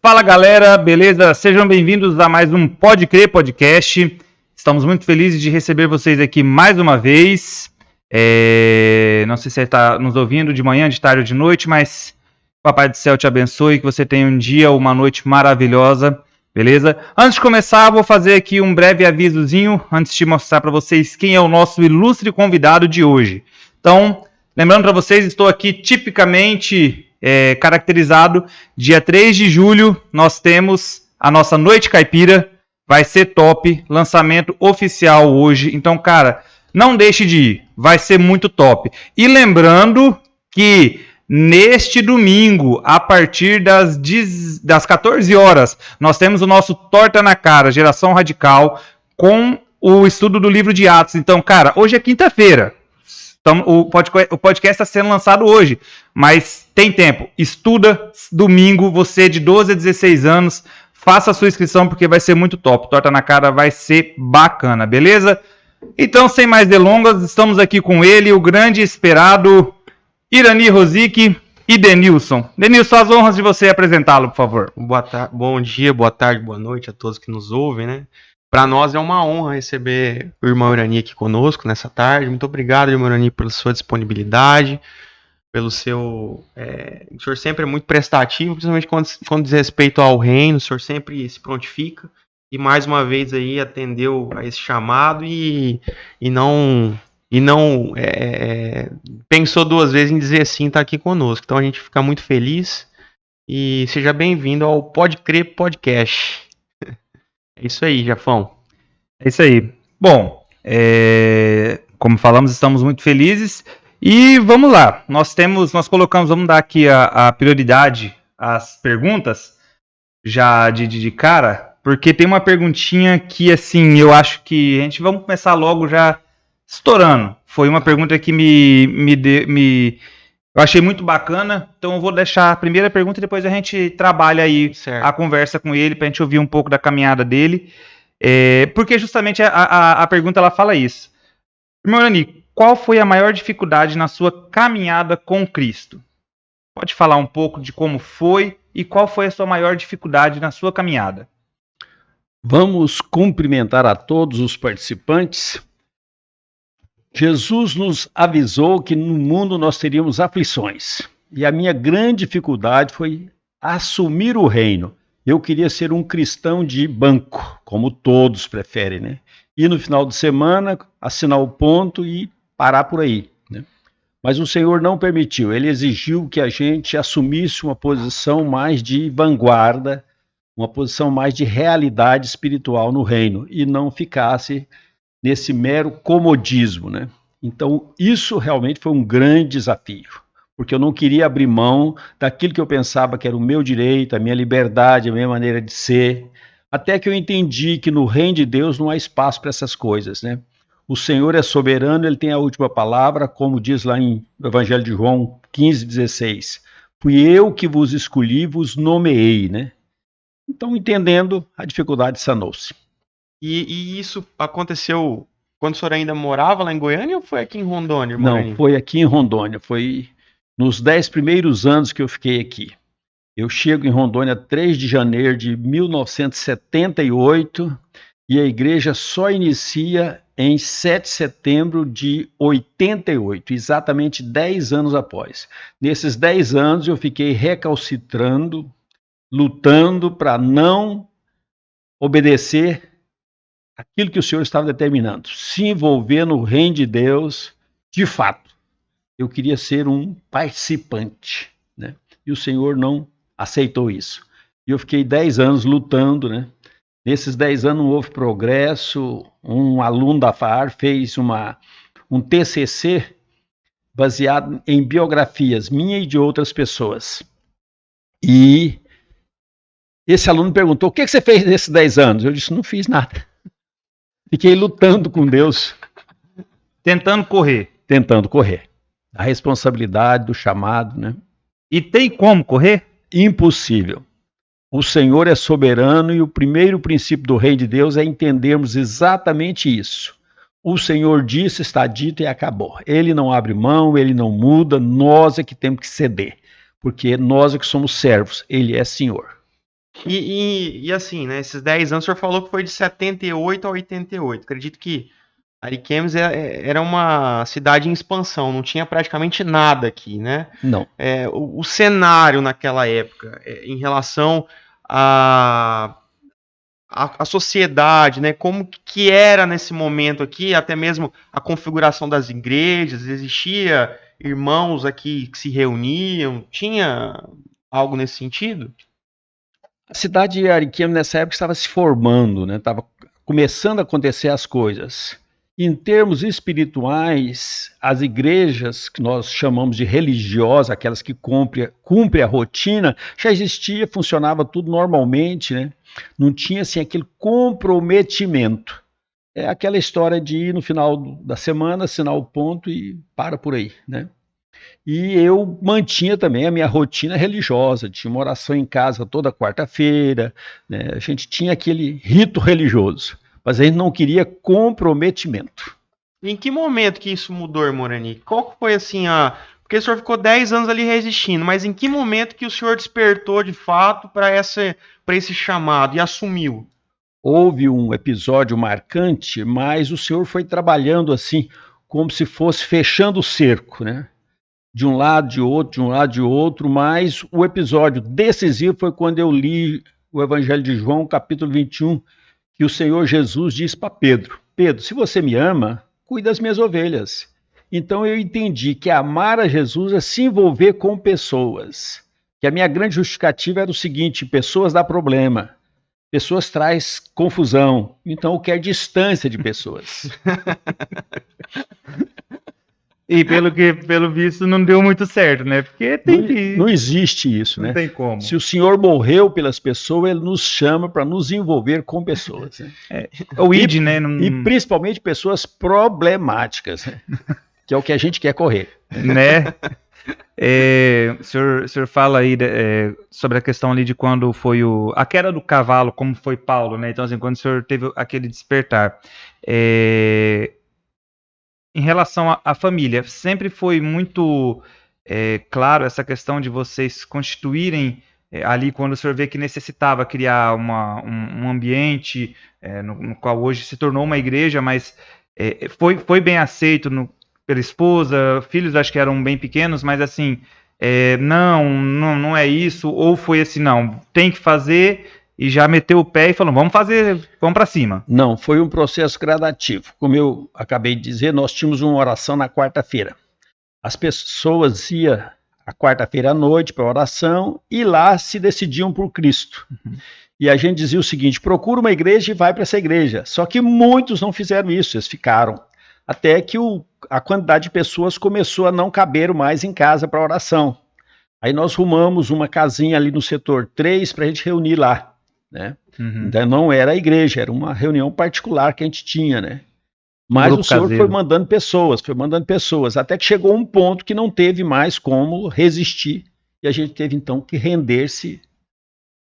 Fala galera, beleza? Sejam bem-vindos a mais um Pode Crer Podcast. Estamos muito felizes de receber vocês aqui mais uma vez. Não sei se você está nos ouvindo de manhã, de tarde ou de noite, mas Papai do Céu te abençoe, que você tenha um dia ou uma noite maravilhosa, beleza? Antes de começar, vou fazer aqui um breve avisozinho, antes de mostrar para vocês quem é o nosso ilustre convidado de hoje. Então, lembrando para vocês, estou aqui tipicamente caracterizado. Dia 3 de julho, nós temos a nossa Noite Caipira. Vai ser top. Lançamento oficial hoje. Então, cara, não deixe de ir. Vai ser muito top. E lembrando que neste domingo, a partir das 14 horas, nós temos o nosso Torta na Cara, Geração Radical, com o estudo do livro de Atos. Então, cara, hoje é quinta-feira. Então, o podcast está sendo lançado hoje, mas tem tempo. Estuda domingo, você de 12 a 16 anos, faça a sua inscrição porque vai ser muito top. Torta na Cara vai ser bacana, beleza? Então, sem mais delongas, estamos aqui com ele, o grande esperado Irani Rosic e Denilson. Denilson, as honras de você apresentá-lo, por favor. Bom dia, boa tarde, boa noite a todos que nos ouvem, né? Para nós é uma honra receber o irmão Irani aqui conosco nessa tarde. Muito obrigado, irmão Irani, pela sua disponibilidade, pelo seu... O senhor sempre é muito prestativo, principalmente quando diz respeito ao reino. O senhor sempre se prontifica e mais uma vez aí atendeu a esse chamado e não pensou duas vezes em dizer sim, tá aqui conosco. Então a gente fica muito feliz e seja bem-vindo ao Pode Crer Podcast. É isso aí, Jafão. É isso aí. Bom, como falamos, estamos muito felizes e vamos lá. Nós colocamos, vamos dar aqui a prioridade às perguntas já de cara, porque tem uma perguntinha que, assim, eu acho que vamos começar logo já estourando. Foi uma pergunta que eu achei muito bacana, então eu vou deixar a primeira pergunta e depois a gente trabalha aí a conversa com ele para a gente ouvir um pouco da caminhada dele, porque justamente a pergunta ela fala isso. Irmão Irani, qual foi a maior dificuldade na sua caminhada com Cristo? Pode falar um pouco de como foi e qual foi a sua maior dificuldade na sua caminhada? Vamos cumprimentar a todos os participantes. Jesus nos avisou que no mundo nós teríamos aflições. E a minha grande dificuldade foi assumir o reino. Eu queria ser um cristão de banco, como todos preferem, né? Ir no final de semana, assinar o ponto e parar por aí, né? Mas o Senhor não permitiu. Ele exigiu que a gente assumisse uma posição mais de vanguarda, uma posição mais de realidade espiritual no reino e não ficasse nesse mero comodismo, né? Então, isso realmente foi um grande desafio, porque eu não queria abrir mão daquilo que eu pensava que era o meu direito, a minha liberdade, a minha maneira de ser, até que eu entendi que no reino de Deus não há espaço para essas coisas, né? O Senhor é soberano, Ele tem a última palavra, como diz lá em Evangelho de João 15:16. Fui eu que vos escolhi, vos nomeei, né? Então, entendendo, a dificuldade sanou-se. E isso aconteceu quando o senhor ainda morava lá em Goiânia ou foi aqui em Rondônia, irmão? Não, foi aqui em Rondônia. Foi nos 10 primeiros anos que eu fiquei aqui. Eu chego em Rondônia 3 de janeiro de 1978 e a igreja só inicia em 7 de setembro de 88, exatamente 10 anos após. Nesses 10 anos eu fiquei recalcitrando, lutando para não obedecer aquilo que o Senhor estava determinando, se envolver no reino de Deus, de fato. Eu queria ser um participante, né? E o Senhor não aceitou isso. E eu fiquei 10 anos lutando, né? Nesses 10 anos não houve progresso. Um aluno da FAAR fez um TCC baseado em biografias minha e de outras pessoas. E esse aluno perguntou, o que você fez nesses 10 anos? Eu disse, não fiz nada. Fiquei lutando com Deus. Tentando correr. A responsabilidade do chamado, né? E tem como correr? Impossível. O Senhor é soberano e o primeiro princípio do reino de Deus é entendermos exatamente isso. O Senhor disse, está dito e acabou. Ele não abre mão, ele não muda, nós é que temos que ceder. Porque nós é que somos servos, ele é Senhor. E assim, né, esses 10 anos, o senhor falou que foi de 78 a 88. Acredito que Ariquemes era uma cidade em expansão, não tinha praticamente nada aqui, né? Não. O cenário naquela época, em relação à sociedade, né? Como que era nesse momento aqui, até mesmo a configuração das igrejas, existia irmãos aqui que se reuniam, tinha algo nesse sentido? A cidade de Ariquemes nessa época estava se formando, né? Estava começando a acontecer as coisas. Em termos espirituais, as igrejas que nós chamamos de religiosas, aquelas que cumprem a rotina, já existia, funcionava tudo normalmente, né? Não tinha assim aquele comprometimento. É aquela história de ir no final da semana, assinar o ponto e para por aí, né? E eu mantinha também a minha rotina religiosa, tinha uma oração em casa toda quarta-feira, né? A gente tinha aquele rito religioso, mas a gente não queria comprometimento. Em que momento que isso mudou, Morani? Qual que foi assim a... Porque o senhor ficou 10 anos ali resistindo, mas em que momento que o senhor despertou de fato para esse chamado e assumiu? Houve um episódio marcante, mas o senhor foi trabalhando assim, como se fosse fechando o cerco, né? De um lado, de outro, de um lado, de outro, mas o episódio decisivo foi quando eu li o Evangelho de João, capítulo 21, que o Senhor Jesus diz para Pedro: Pedro, se você me ama, cuide das minhas ovelhas. Então eu entendi que amar a Jesus é se envolver com pessoas. Que a minha grande justificativa era o seguinte: pessoas dá problema, pessoas traz confusão, então eu quero distância de pessoas. E pelo visto não deu muito certo, né? Porque tem que. Não existe isso, Não né? tem como. Se o Senhor morreu pelas pessoas, ele nos chama para nos envolver com pessoas. Né? O ID, né? E principalmente pessoas problemáticas, né? Que é o que a gente quer correr. Né? O senhor fala aí sobre a questão ali de quando foi a queda do cavalo, como foi Paulo, né? Então, assim, quando o senhor teve aquele despertar. Em relação à família, sempre foi muito claro essa questão de vocês constituírem ali quando o senhor vê que necessitava criar um ambiente no qual hoje se tornou uma igreja, mas foi bem aceito pela esposa, filhos acho que eram bem pequenos, mas assim, não é isso, ou foi assim, não, tem que fazer e já meteu o pé e falou, vamos fazer, vamos para cima. Não, foi um processo gradativo. Como eu acabei de dizer, nós tínhamos uma oração na quarta-feira. As pessoas iam à quarta-feira à noite para a oração e lá se decidiam por Cristo. Uhum. E a gente dizia o seguinte: procura uma igreja e vai para essa igreja. Só que muitos não fizeram isso, eles ficaram. Até que a quantidade de pessoas começou a não caber mais em casa para oração. Aí nós rumamos uma casinha ali no setor 3 para a gente reunir lá. Né? Uhum. Então não era a igreja, era uma reunião particular que a gente tinha, né? Mas o senhor foi mandando pessoas, até que chegou um ponto que não teve mais como resistir, e a gente teve então que render-se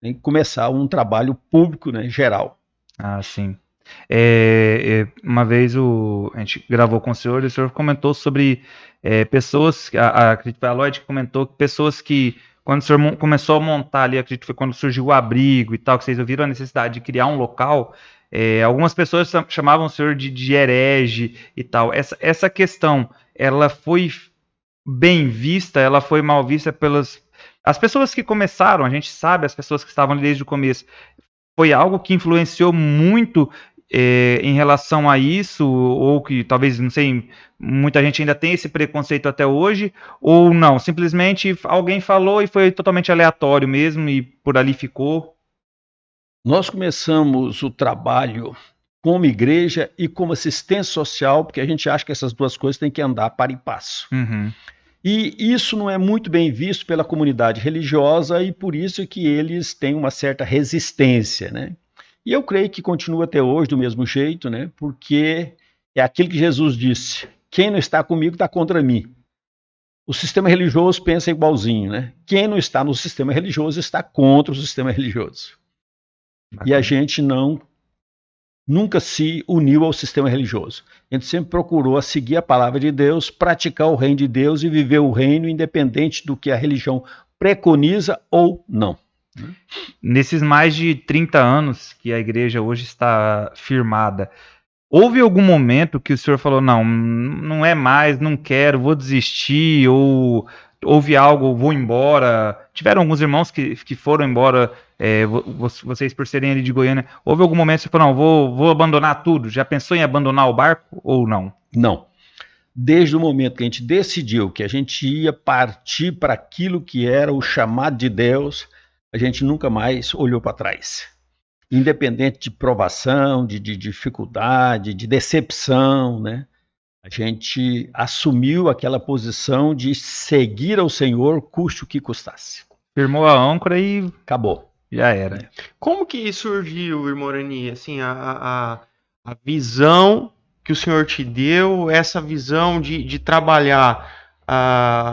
e começar um trabalho público, né, geral. Ah, sim. Uma vez a gente gravou com o senhor comentou sobre pessoas, acredito que foi a Lloyd que comentou que pessoas que, quando o senhor começou a montar ali, acredito que foi quando surgiu o abrigo e tal, que vocês ouviram a necessidade de criar um local, algumas pessoas chamavam o senhor de herege e tal. Essa questão, ela foi bem vista, ela foi mal vista as pessoas que começaram, a gente sabe, as pessoas que estavam ali desde o começo. Foi algo que influenciou muito em relação a isso, ou que talvez, não sei, muita gente ainda tem esse preconceito até hoje, ou não, simplesmente alguém falou e foi totalmente aleatório mesmo e por ali ficou? Nós começamos o trabalho como igreja e como assistência social, porque a gente acha que essas duas coisas têm que andar para e passo. Uhum. E isso não é muito bem visto pela comunidade religiosa e por isso que eles têm uma certa resistência, né? E eu creio que continua até hoje do mesmo jeito, né? Porque é aquilo que Jesus disse: quem não está comigo está contra mim. O sistema religioso pensa igualzinho, né? Quem não está no sistema religioso está contra o sistema religioso. Bacana. E a gente nunca se uniu ao sistema religioso. A gente sempre procurou seguir a palavra de Deus, praticar o reino de Deus e viver o reino independente do que a religião preconiza ou não. Nesses mais de 30 anos que a igreja hoje está firmada, houve algum momento que o senhor falou, não é mais, não quero, vou desistir, ou houve algo, vou embora? Tiveram alguns irmãos que foram embora, vocês por serem ali de Goiânia, houve algum momento que você falou, não, vou abandonar tudo? Já pensou em abandonar o barco ou não? Não. Desde o momento que a gente decidiu que a gente ia partir para aquilo que era o chamado de Deus, a gente nunca mais olhou para trás. Independente de provação, de dificuldade, de decepção, né? A gente assumiu aquela posição de seguir ao Senhor, custe o que custasse. Firmou a âncora e acabou. Já era. Como que surgiu, irmão Arani, assim, a visão que o Senhor te deu, essa visão de trabalhar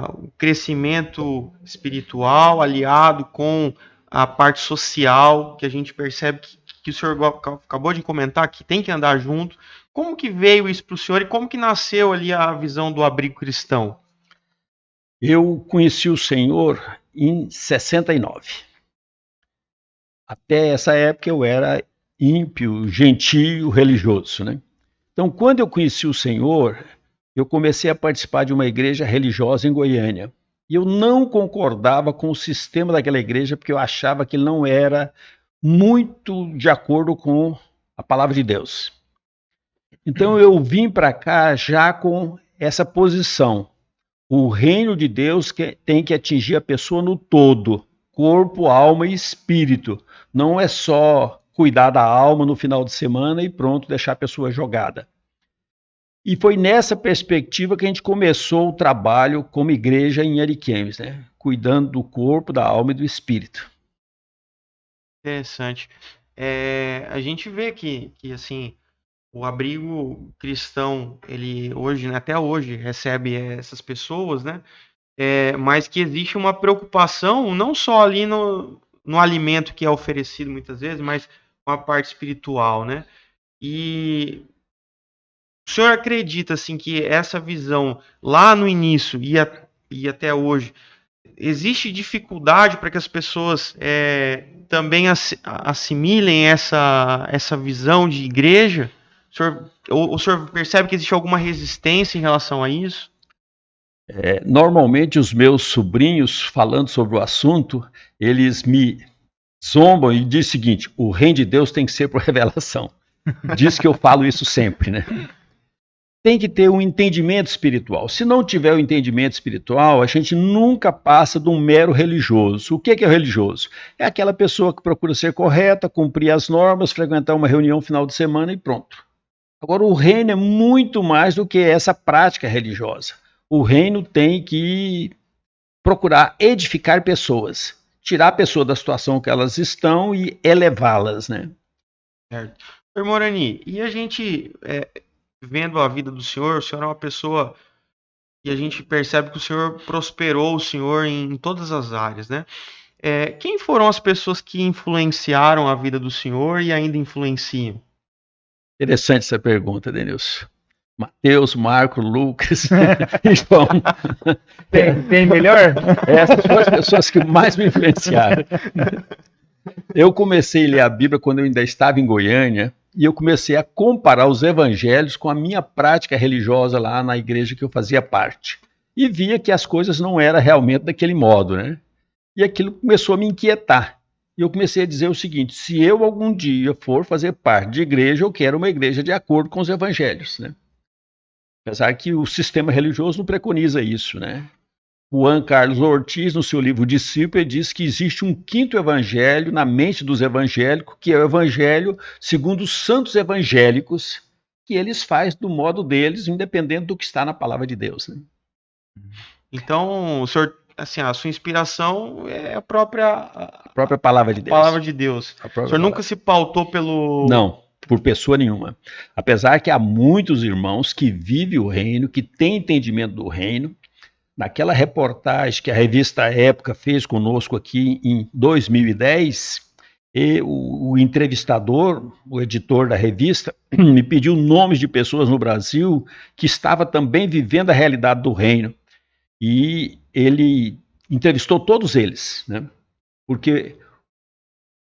o crescimento espiritual aliado com a parte social, que a gente percebe que o senhor acabou de comentar, que tem que andar junto. Como que veio isso para o senhor e como que nasceu ali a visão do abrigo cristão? Eu conheci o Senhor em 69. Até essa época eu era ímpio, gentio, religioso, né? Então, quando eu conheci o Senhor, eu comecei a participar de uma igreja religiosa em Goiânia. E eu não concordava com o sistema daquela igreja, porque eu achava que ele não era muito de acordo com a palavra de Deus. Então eu vim para cá já com essa posição. O reino de Deus tem que atingir a pessoa no todo, corpo, alma e espírito. Não é só cuidar da alma no final de semana e pronto, deixar a pessoa jogada. E foi nessa perspectiva que a gente começou o trabalho como igreja em Ariquemes, né? Cuidando do corpo, da alma e do espírito. Interessante. A gente vê que assim, o abrigo cristão, ele hoje, né, até hoje, recebe essas pessoas, né? Mas que existe uma preocupação não só ali no alimento que é oferecido muitas vezes, mas com a parte espiritual, né? E o senhor acredita assim que essa visão lá no início e até hoje existe dificuldade para que as pessoas também assimilem essa visão de igreja? O senhor percebe que existe alguma resistência em relação a isso? Normalmente os meus sobrinhos, falando sobre o assunto, eles me zombam e dizem o seguinte: o reino de Deus tem que ser por revelação. Diz que eu falo isso sempre, né? Tem que ter um entendimento espiritual. Se não tiver o entendimento espiritual, a gente nunca passa de um mero religioso. O que é o religioso? É aquela pessoa que procura ser correta, cumprir as normas, frequentar uma reunião final de semana e pronto. Agora, o reino é muito mais do que essa prática religiosa. O reino tem que procurar edificar pessoas, tirar a pessoa da situação que elas estão e elevá-las, né? Certo. Irmão Arani, e a gente, vendo a vida do senhor é uma pessoa e a gente percebe que o senhor prosperou o senhor em todas as áreas, né? Quem foram as pessoas que influenciaram a vida do senhor e ainda influenciam? Interessante essa pergunta, Denilson. Mateus, Marco, Lucas e João. Tem melhor? Essas foram as pessoas que mais me influenciaram. Eu comecei a ler a Bíblia quando eu ainda estava em Goiânia e eu comecei a comparar os evangelhos com a minha prática religiosa lá na igreja que eu fazia parte. E via que as coisas não eram realmente daquele modo, né? E aquilo começou a me inquietar. E eu comecei a dizer o seguinte: se eu algum dia for fazer parte de igreja, eu quero uma igreja de acordo com os evangelhos, né? Apesar que o sistema religioso não preconiza isso, né? Juan Carlos Ortiz, no seu livro Discípulo, diz que existe um quinto evangelho na mente dos evangélicos, que é o evangelho segundo os santos evangélicos, que eles fazem do modo deles, independente do que está na palavra de Deus, né? Então, o senhor, assim, a sua inspiração é a própria palavra de Deus. Palavra de Deus. O senhor nunca se pautou pelo... Não, por pessoa nenhuma. Apesar que há muitos irmãos que vivem o reino, que têm entendimento do reino. Naquela reportagem que a revista Época fez conosco aqui em 2010, o entrevistador, o editor da revista, me pediu nomes de pessoas no Brasil que estavam também vivendo a realidade do reino. E ele entrevistou todos eles, né? Porque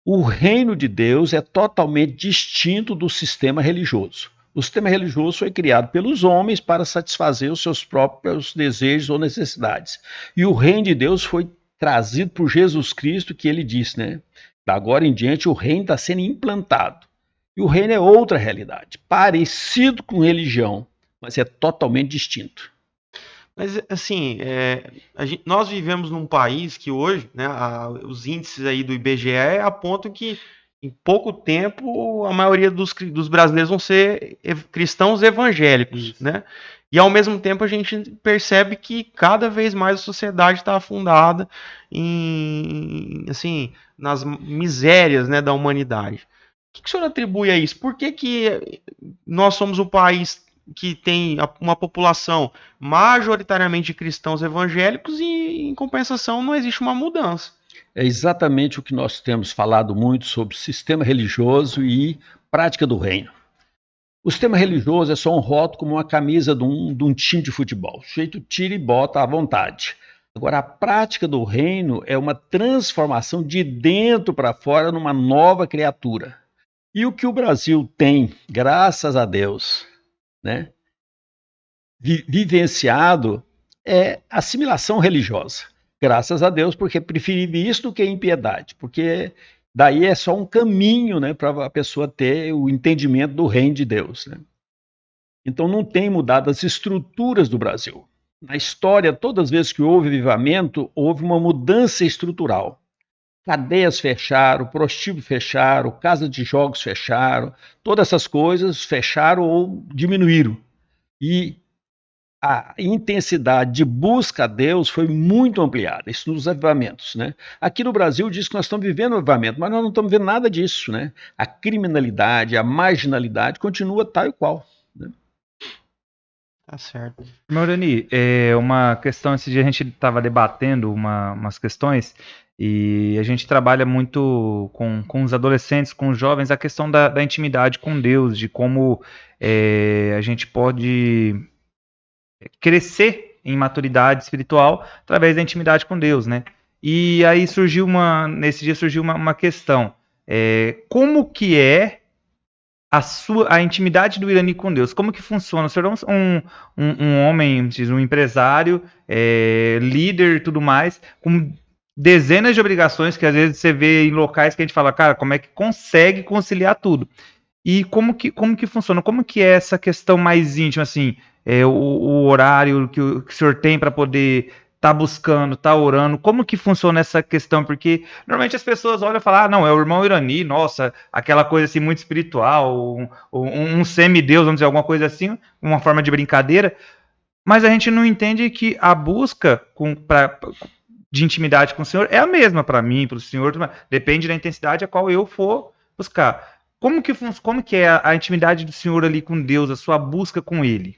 O reino de Deus é totalmente distinto do sistema religioso. O sistema religioso foi criado pelos homens para satisfazer os seus próprios desejos ou necessidades. E o reino de Deus foi trazido por Jesus Cristo, que ele disse, né? Da agora em diante o reino está sendo implantado. E o reino é outra realidade, parecido com religião, mas é totalmente distinto. Mas, assim, nós vivemos num país que hoje, né, os índices aí do IBGE apontam que em pouco tempo a maioria dos brasileiros vão ser cristãos evangélicos, né? E ao mesmo tempo a gente percebe que cada vez mais a sociedade está afundada assim, nas misérias, né, da humanidade. O que o senhor atribui a isso? Por que nós somos um país que tem uma população majoritariamente de cristãos evangélicos e, em compensação, não existe uma mudança? É exatamente o que nós temos falado muito sobre sistema religioso e prática do reino. O sistema religioso é só um rótulo como uma camisa de um time de futebol. O sujeito tira e bota à vontade. Agora, a prática do reino é uma transformação de dentro para fora numa nova criatura. E o que o Brasil tem, graças a Deus, né, vivenciado é assimilação religiosa. Graças a Deus, porque preferi isso do que impiedade, porque daí é só um caminho, né, para a pessoa ter o entendimento do reino de Deus, né? Então não tem mudado as estruturas do Brasil. Na história, todas as vezes que houve avivamento, houve uma mudança estrutural. Cadeias fecharam, prostíbulo fecharam, casas de jogos fecharam, todas essas coisas fecharam ou diminuíram. E a intensidade de busca a Deus foi muito ampliada, isso nos avivamentos, né? Aqui no Brasil diz que nós estamos vivendo um avivamento, mas nós não estamos vendo nada disso, né? A criminalidade, a marginalidade continua tal e qual, né? Tá certo. Maurani, uma questão, esse dia a gente estava debatendo umas questões e a gente trabalha muito com os adolescentes, com os jovens, a questão da intimidade com Deus, de como a gente pode crescer em maturidade espiritual através da intimidade com Deus, né? E aí nesse dia surgiu uma questão, como que é a intimidade do Irani com Deus? Como que funciona? O senhor é um homem, um empresário, líder e tudo mais, com dezenas de obrigações que às vezes você vê em locais que a gente fala, cara, como é que consegue conciliar tudo? E como que funciona? Como que é essa questão mais íntima, assim, o horário que o senhor tem para poder estar buscando, estar orando? Como que funciona essa questão? Porque normalmente as pessoas olham e falam, não, é o irmão Irani, nossa, aquela coisa assim muito espiritual, um semideus, vamos dizer, alguma coisa assim, uma forma de brincadeira, mas a gente não entende que a busca de intimidade com o Senhor é a mesma para mim, para o Senhor, depende da intensidade a qual eu for buscar. Como que é a intimidade do Senhor ali com Deus, a sua busca com Ele?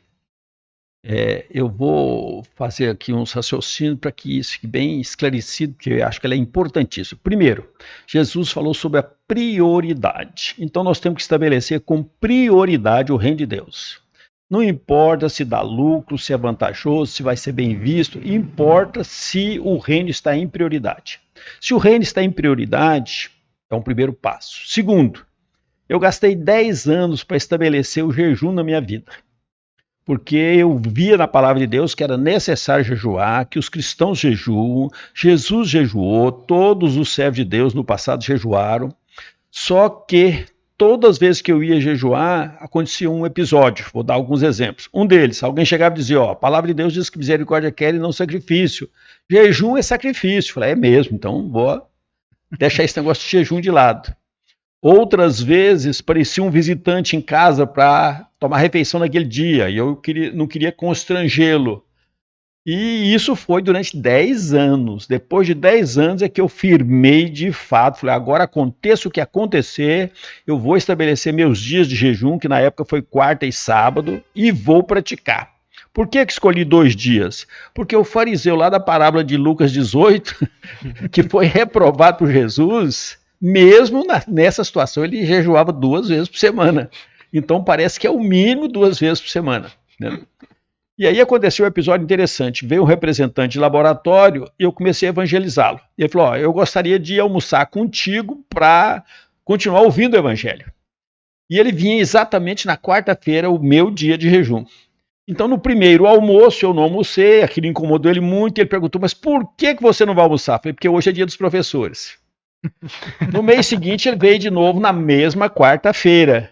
Eu vou fazer aqui uns raciocínios para que isso fique bem esclarecido, porque eu acho que ela é importantíssimo. Primeiro, Jesus falou sobre a prioridade. Então nós temos que estabelecer com prioridade o reino de Deus. Não importa se dá lucro, se é vantajoso, se vai ser bem visto, importa se o reino está em prioridade. Se o reino está em prioridade, é um primeiro passo. Segundo, eu gastei 10 anos para estabelecer o jejum na minha vida, porque eu via na palavra de Deus que era necessário jejuar, que os cristãos jejuam, Jesus jejuou, todos os servos de Deus no passado jejuaram, só que todas as vezes que eu ia jejuar, acontecia um episódio, vou dar alguns exemplos. Um deles, alguém chegava e dizia, a palavra de Deus diz que misericórdia quer e não sacrifício. Jejum é sacrifício. Eu falei, é mesmo, então vou deixar esse negócio de jejum de lado. Outras vezes, parecia um visitante em casa para tomar refeição naquele dia, e eu não queria constrangê-lo. E isso foi durante 10 anos. Depois de 10 anos é que eu firmei de fato. Falei, agora aconteça o que acontecer, eu vou estabelecer meus dias de jejum, que na época foi quarta e sábado, e vou praticar. Por que escolhi 2 dias? Porque o fariseu lá da parábola de Lucas 18, que foi reprovado por Jesus, mesmo nessa situação, ele jejuava 2 vezes por semana. Então parece que é o mínimo 2 vezes por semana, né? E aí aconteceu um episódio interessante. Veio um representante de laboratório e eu comecei a evangelizá-lo. Ele falou, eu gostaria de almoçar contigo para continuar ouvindo o evangelho. E ele vinha exatamente na quarta-feira, o meu dia de jejum. Então, no primeiro almoço, eu não almocei, aquilo incomodou ele muito, e ele perguntou, mas por que você não vai almoçar? Eu falei, porque hoje é dia dos professores. No mês seguinte, ele veio de novo na mesma quarta-feira.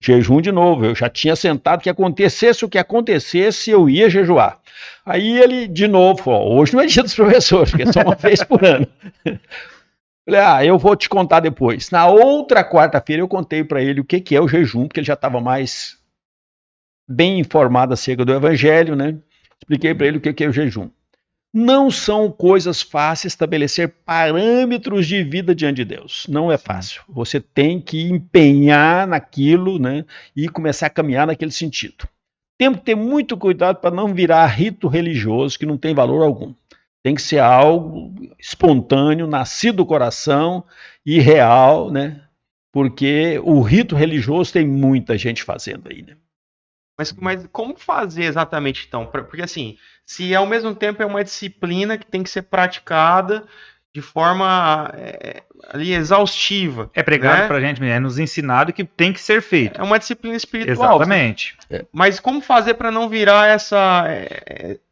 Jejum de novo, eu já tinha sentado que acontecesse o que acontecesse, eu ia jejuar. Aí ele, de novo, falou, hoje não é dia dos professores, porque é só uma vez por ano. Falei, eu vou te contar depois. Na outra quarta-feira eu contei para ele o que é o jejum, porque ele já estava mais bem informado acerca do evangelho, né? Expliquei para ele o que é o jejum. Não são coisas fáceis estabelecer parâmetros de vida diante de Deus. Não é fácil. Você tem que empenhar naquilo, né? E começar a caminhar naquele sentido. Temos que ter muito cuidado para não virar rito religioso que não tem valor algum. Tem que ser algo espontâneo, nascido do coração e real, né? Porque o rito religioso tem muita gente fazendo aí, né? Mas como fazer exatamente, então? Porque, assim, se ao mesmo tempo é uma disciplina que tem que ser praticada de forma ali exaustiva. É pregado né? pra gente, é nos ensinado que tem que ser feito. É uma disciplina espiritual. Exatamente. Mas como fazer para não virar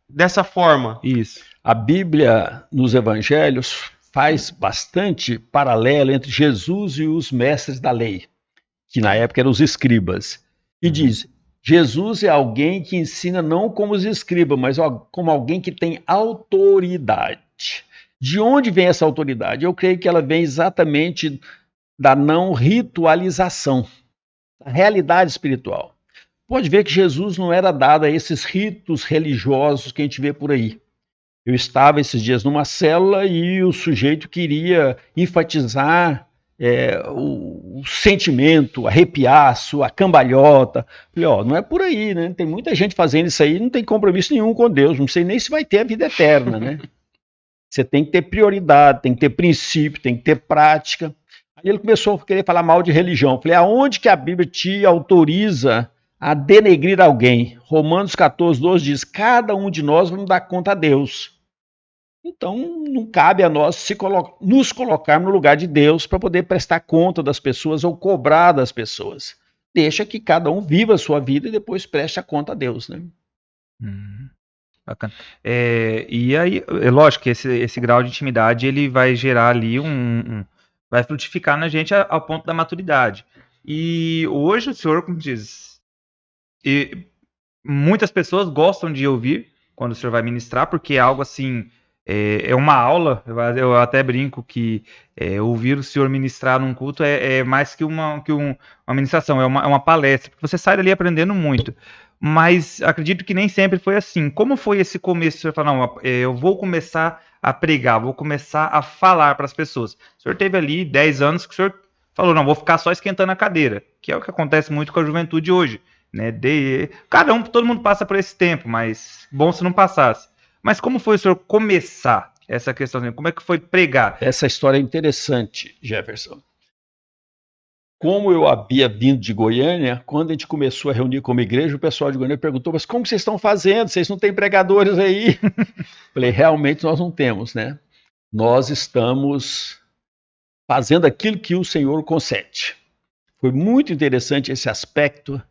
dessa forma? Isso. A Bíblia, nos evangelhos, faz bastante paralelo entre Jesus e os mestres da lei, que na época eram os escribas. E diz, Jesus é alguém que ensina não como os escribas, mas como alguém que tem autoridade. De onde vem essa autoridade? Eu creio que ela vem exatamente da não ritualização, da realidade espiritual. Pode ver que Jesus não era dado a esses ritos religiosos que a gente vê por aí. Eu estava esses dias numa célula e o sujeito queria enfatizar o sentimento, arrepiar, a cambalhota. Falei, não é por aí, né? Tem muita gente fazendo isso aí, não tem compromisso nenhum com Deus, não sei nem se vai ter a vida eterna, né? Você tem que ter prioridade, tem que ter princípio, tem que ter prática. Aí ele começou a querer falar mal de religião. Falei, aonde que a Bíblia te autoriza a denegrir alguém? Romanos 14, 12 diz, cada um de nós vamos dar conta a Deus. Então, não cabe a nós nos colocarmos no lugar de Deus para poder prestar conta das pessoas ou cobrar das pessoas. Deixa que cada um viva a sua vida e depois preste a conta a Deus, né? Bacana. E aí, é lógico que esse grau de intimidade ele vai gerar ali vai frutificar na gente ao ponto da maturidade. E hoje o senhor, como diz, muitas pessoas gostam de ouvir quando o senhor vai ministrar, porque é algo assim, é uma aula. Eu até brinco que ouvir o senhor ministrar num culto é mais que uma ministração, é uma palestra, porque você sai dali aprendendo muito. Mas acredito que nem sempre foi assim. Como foi esse começo? O senhor falou, não, eu vou começar a pregar, vou começar a falar para as pessoas. O senhor teve ali 10 anos que o senhor falou, não, vou ficar só esquentando a cadeira, que é o que acontece muito com a juventude hoje. Né? Todo mundo passa por esse tempo, mas bom se não passasse. Mas como foi o senhor começar essa questão? Como é que foi pregar? Essa história é interessante, Jefferson. Como eu havia vindo de Goiânia, quando a gente começou a reunir como igreja, o pessoal de Goiânia perguntou, mas como vocês estão fazendo? Vocês não têm pregadores aí? Falei, realmente nós não temos, né? Nós estamos fazendo aquilo que o Senhor concede. Foi muito interessante esse aspecto,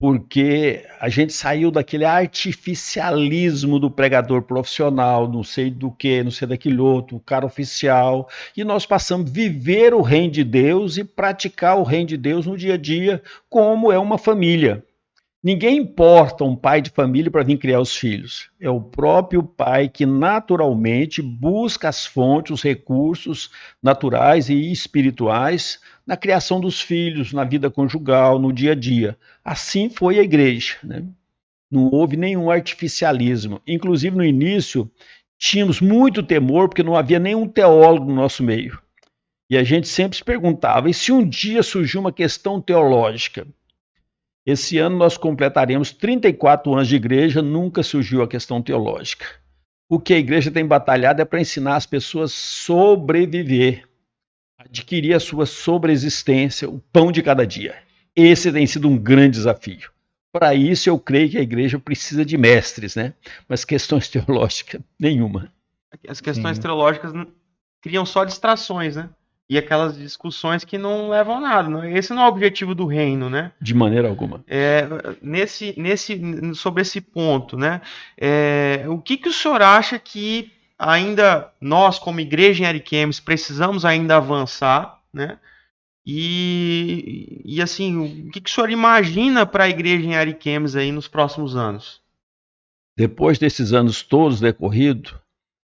porque a gente saiu daquele artificialismo do pregador profissional, não sei do que, não sei daquele outro, o cara oficial, e nós passamos a viver o reino de Deus e praticar o reino de Deus no dia a dia, como é uma família. Ninguém importa um pai de família para vir criar os filhos. É o próprio pai que naturalmente busca as fontes, os recursos naturais e espirituais na criação dos filhos, na vida conjugal, no dia a dia. Assim foi a igreja, né? Não houve nenhum artificialismo. Inclusive, no início, tínhamos muito temor, porque não havia nenhum teólogo no nosso meio. E a gente sempre se perguntava, e se um dia surgiu uma questão teológica? Esse ano nós completaremos 34 anos de igreja, nunca surgiu a questão teológica. O que a igreja tem batalhado é para ensinar as pessoas a sobreviver, adquirir a sua sobreexistência, o pão de cada dia. Esse tem sido um grande desafio. Para isso, eu creio que a igreja precisa de mestres, né? Mas questões teológicas, nenhuma. As questões Sim. teológicas criam só distrações, né? E aquelas discussões que não levam a nada. Esse não é o objetivo do reino, né? De maneira alguma. Sobre esse ponto, né? O que o senhor acha que ainda nós, como igreja em Ariquemes, precisamos ainda avançar, né? E assim, o que o senhor imagina para a igreja em Ariquemes aí nos próximos anos? Depois desses anos todos decorridos,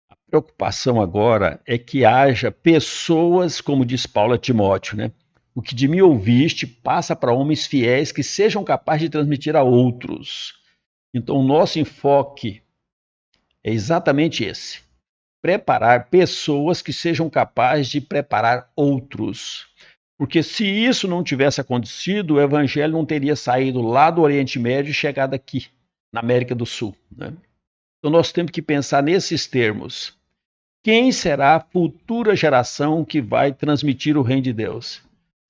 a preocupação agora é que haja pessoas, como diz Paulo a Timóteo, né? O que de mim ouviste, passa para homens fiéis que sejam capazes de transmitir a outros. Então, o nosso enfoque é exatamente esse: preparar pessoas que sejam capazes de preparar outros. Porque se isso não tivesse acontecido, o evangelho não teria saído lá do Oriente Médio e chegado aqui, na América do Sul, né? Então nós temos que pensar nesses termos. Quem será a futura geração que vai transmitir o reino de Deus?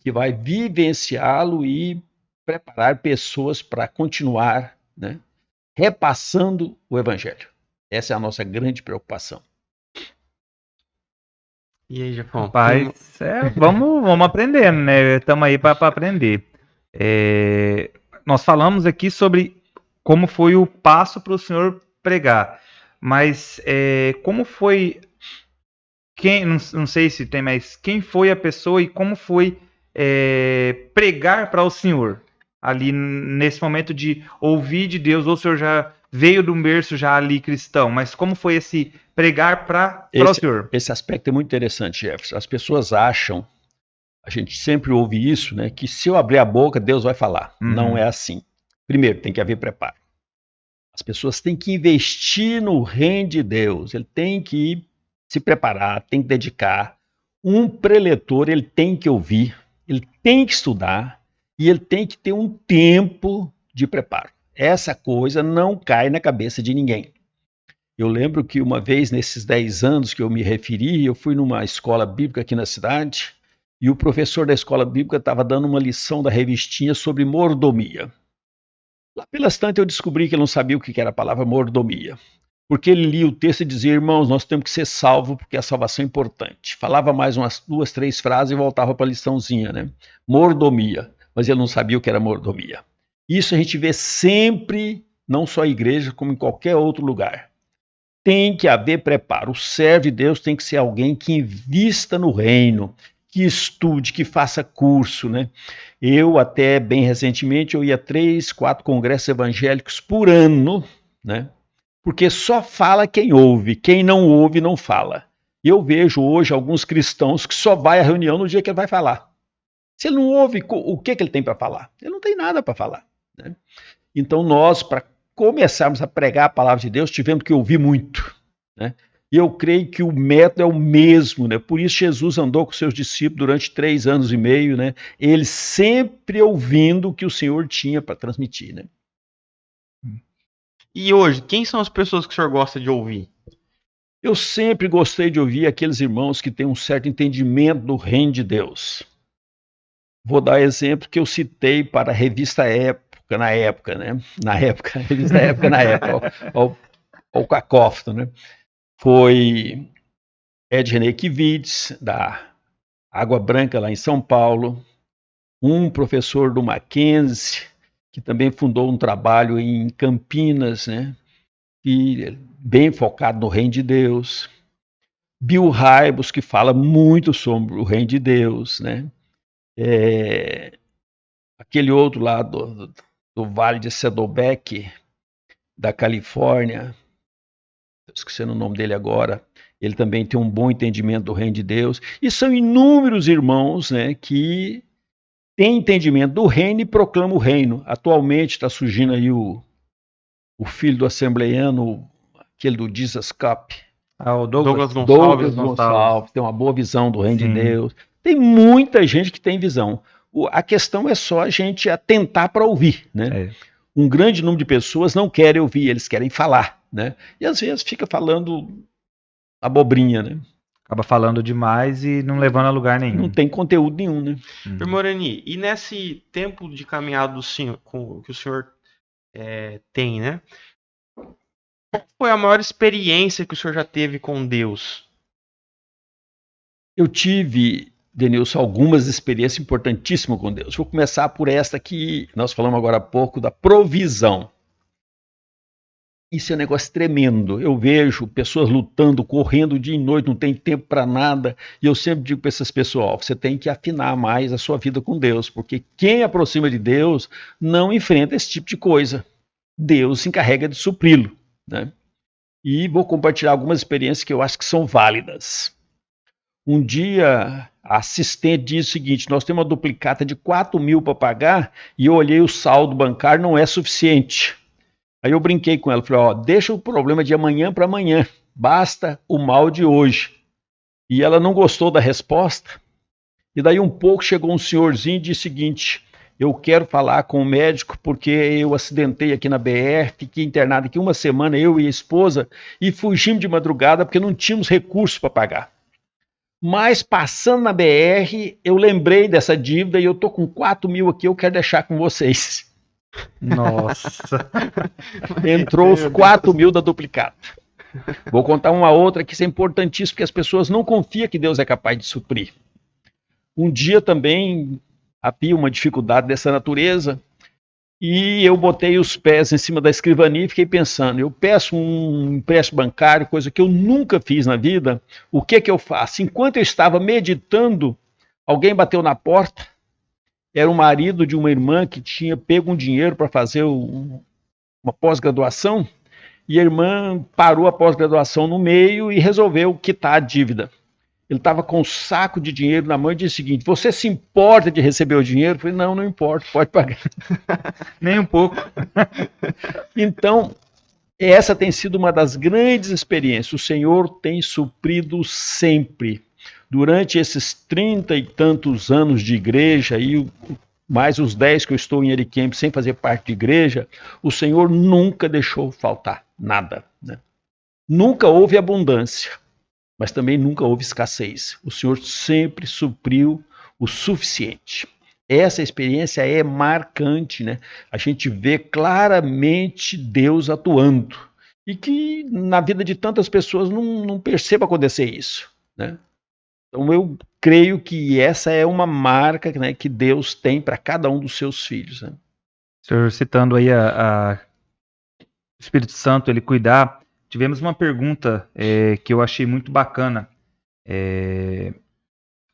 Que vai vivenciá-lo e preparar pessoas para continuar, né, repassando o evangelho. Essa é a nossa grande preocupação. E aí, Jefão? Rapaz, vamos aprendendo, né? Estamos aí para aprender. Nós falamos aqui sobre como foi o passo para o senhor pregar, mas como foi, não sei se tem mais, quem foi a pessoa e como foi pregar para o senhor ali nesse momento de ouvir de Deus, ou o senhor já veio de um berço já ali cristão, mas como foi esse pregar para o senhor? Esse aspecto é muito interessante, Jefferson. As pessoas acham, a gente sempre ouve isso, né, que se eu abrir a boca, Deus vai falar. Uhum. Não é assim. Primeiro, tem que haver preparo. As pessoas têm que investir no reino de Deus. Ele tem que se preparar, tem que dedicar. Um preletor, ele tem que ouvir, ele tem que estudar e ele tem que ter um tempo de preparo. Essa coisa não cai na cabeça de ninguém. Eu lembro que uma vez, nesses 10 anos que eu me referi, eu fui numa escola bíblica aqui na cidade e o professor da escola bíblica estava dando uma lição da revistinha sobre mordomia. Lá pelas tantas eu descobri que ele não sabia o que era a palavra mordomia. Porque ele lia o texto e dizia: irmãos, nós temos que ser salvos porque a salvação é importante. Falava mais umas 2, 3 frases e voltava para a liçãozinha, né? Mordomia. Mas ele não sabia o que era mordomia. Isso a gente vê sempre, não só em igreja, como em qualquer outro lugar. Tem que haver preparo. O servo de Deus tem que ser alguém que invista no reino, que estude, que faça curso, né? Eu até bem recentemente eu ia a 3, 4 congressos evangélicos por ano, né? Porque só fala quem ouve, quem não ouve não fala. E eu vejo hoje alguns cristãos que só vai à reunião no dia que ele vai falar. Se ele não ouve, o que ele tem para falar? Ele não tem nada para falar, né? Então nós, para começarmos a pregar a palavra de Deus, tivemos que ouvir muito, né? E eu creio que o método é o mesmo, né? Por isso Jesus andou com seus discípulos durante 3 anos e meio, né? Eles sempre ouvindo o que o Senhor tinha para transmitir, né? E hoje, quem são as pessoas que o senhor gosta de ouvir? Eu sempre gostei de ouvir aqueles irmãos que têm um certo entendimento do reino de Deus. Vou dar exemplo que eu citei para a revista Época, na época, né? A revista Época na época, ao cacófato, né? Foi Ed Renekiewicz, da Água Branca, lá em São Paulo, um professor do Mackenzie, que também fundou um trabalho em Campinas, né? E bem focado no reino de Deus. Bill Hybels, que fala muito sobre o reino de Deus, né? Aquele outro lá do Vale de Saddleback, da Califórnia, esquecendo o nome dele agora, ele também tem um bom entendimento do reino de Deus. E são inúmeros irmãos, né, que têm entendimento do reino e proclamam o reino. Atualmente está surgindo aí o filho do assembleiano, aquele do Jesus Cup. O Douglas Gonçalves tem uma boa visão do reino de Deus. Tem muita gente que tem visão. A questão é só a gente atentar para ouvir, né? Um grande número de pessoas não querem ouvir, eles querem falar, né? E às vezes fica falando abobrinha, né? Acaba falando demais e não levando a lugar nenhum. Não tem conteúdo nenhum, né? Irmão Orani, e nesse tempo de caminhada do senhor, que o senhor tem, né? Qual foi a maior experiência que o senhor já teve com Deus? Eu tive, Denilson, algumas experiências importantíssimas com Deus. Vou começar por esta que nós falamos agora há pouco, da provisão. Isso é um negócio tremendo. Eu vejo pessoas lutando, correndo dia e noite, não tem tempo para nada. E eu sempre digo para essas pessoas: você tem que afinar mais a sua vida com Deus, porque quem aproxima de Deus não enfrenta esse tipo de coisa. Deus se encarrega de supri-lo, né? E vou compartilhar algumas experiências que eu acho que são válidas. Um dia, a assistente disse o seguinte: nós temos uma duplicata de 4.000 para pagar e eu olhei o saldo bancário, não é suficiente. Aí eu brinquei com ela, falei: ó, deixa o problema de amanhã para amanhã, basta o mal de hoje. E ela não gostou da resposta. E daí um pouco chegou um senhorzinho e disse o seguinte: eu quero falar com o médico porque eu acidentei aqui na BR, fiquei internado aqui uma semana, eu e a esposa, e fugimos de madrugada porque não tínhamos recursos para pagar. Mas passando na BR, eu lembrei dessa dívida e eu tô com 4.000 aqui, eu quero deixar com vocês. Nossa. Entrou os 4.000 da duplicata. Vou contar uma outra que isso é importantíssimo, porque as pessoas não confiam que Deus é capaz de suprir. Um dia também havia uma dificuldade dessa natureza e eu botei os pés em cima da escrivania e fiquei pensando: eu peço um empréstimo bancário, coisa que eu nunca fiz na vida, o que que eu faço? Enquanto eu estava meditando, alguém bateu na porta. Era o marido de uma irmã que tinha pego um dinheiro para fazer uma pós-graduação, e a irmã parou a pós-graduação no meio e resolveu quitar a dívida. Ele estava com um saco de dinheiro na mão e disse o seguinte: você se importa de receber o dinheiro? Eu falei: não, não importa, pode pagar. Nem um pouco. Então, essa tem sido uma das grandes experiências. O Senhor tem suprido sempre. Durante esses 30 e tantos anos de igreja, e mais os 10 que eu estou em Ariquemes sem fazer parte de igreja, o Senhor nunca deixou faltar nada, né? Nunca houve abundância, mas também nunca houve escassez. O Senhor sempre supriu o suficiente. Essa experiência é marcante, né? A gente vê claramente Deus atuando. E que na vida de tantas pessoas não perceba acontecer isso, né? Então eu creio que essa é uma marca, né, que Deus tem para cada um dos seus filhos, né? O senhor citando aí o Espírito Santo, ele cuidar, tivemos uma pergunta que eu achei muito bacana.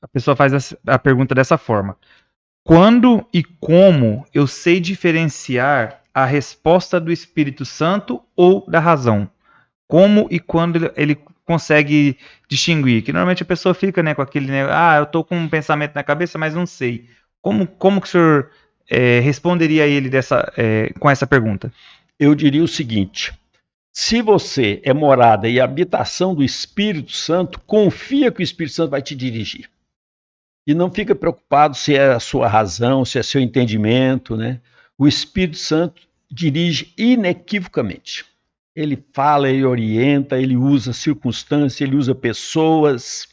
A pessoa faz a pergunta dessa forma: quando e como eu sei diferenciar a resposta do Espírito Santo ou da razão? Como e quando ele consegue distinguir? Que normalmente a pessoa fica, né, com aquele, né, eu tô com um pensamento na cabeça, mas não sei. Como que o senhor responderia a ele com essa pergunta? Eu diria o seguinte: se você é morada e habitação do Espírito Santo, confia que o Espírito Santo vai te dirigir. E não fica preocupado se é a sua razão, se é seu entendimento, né? O Espírito Santo dirige inequivocamente. Ele fala, ele orienta, ele usa circunstâncias, ele usa pessoas.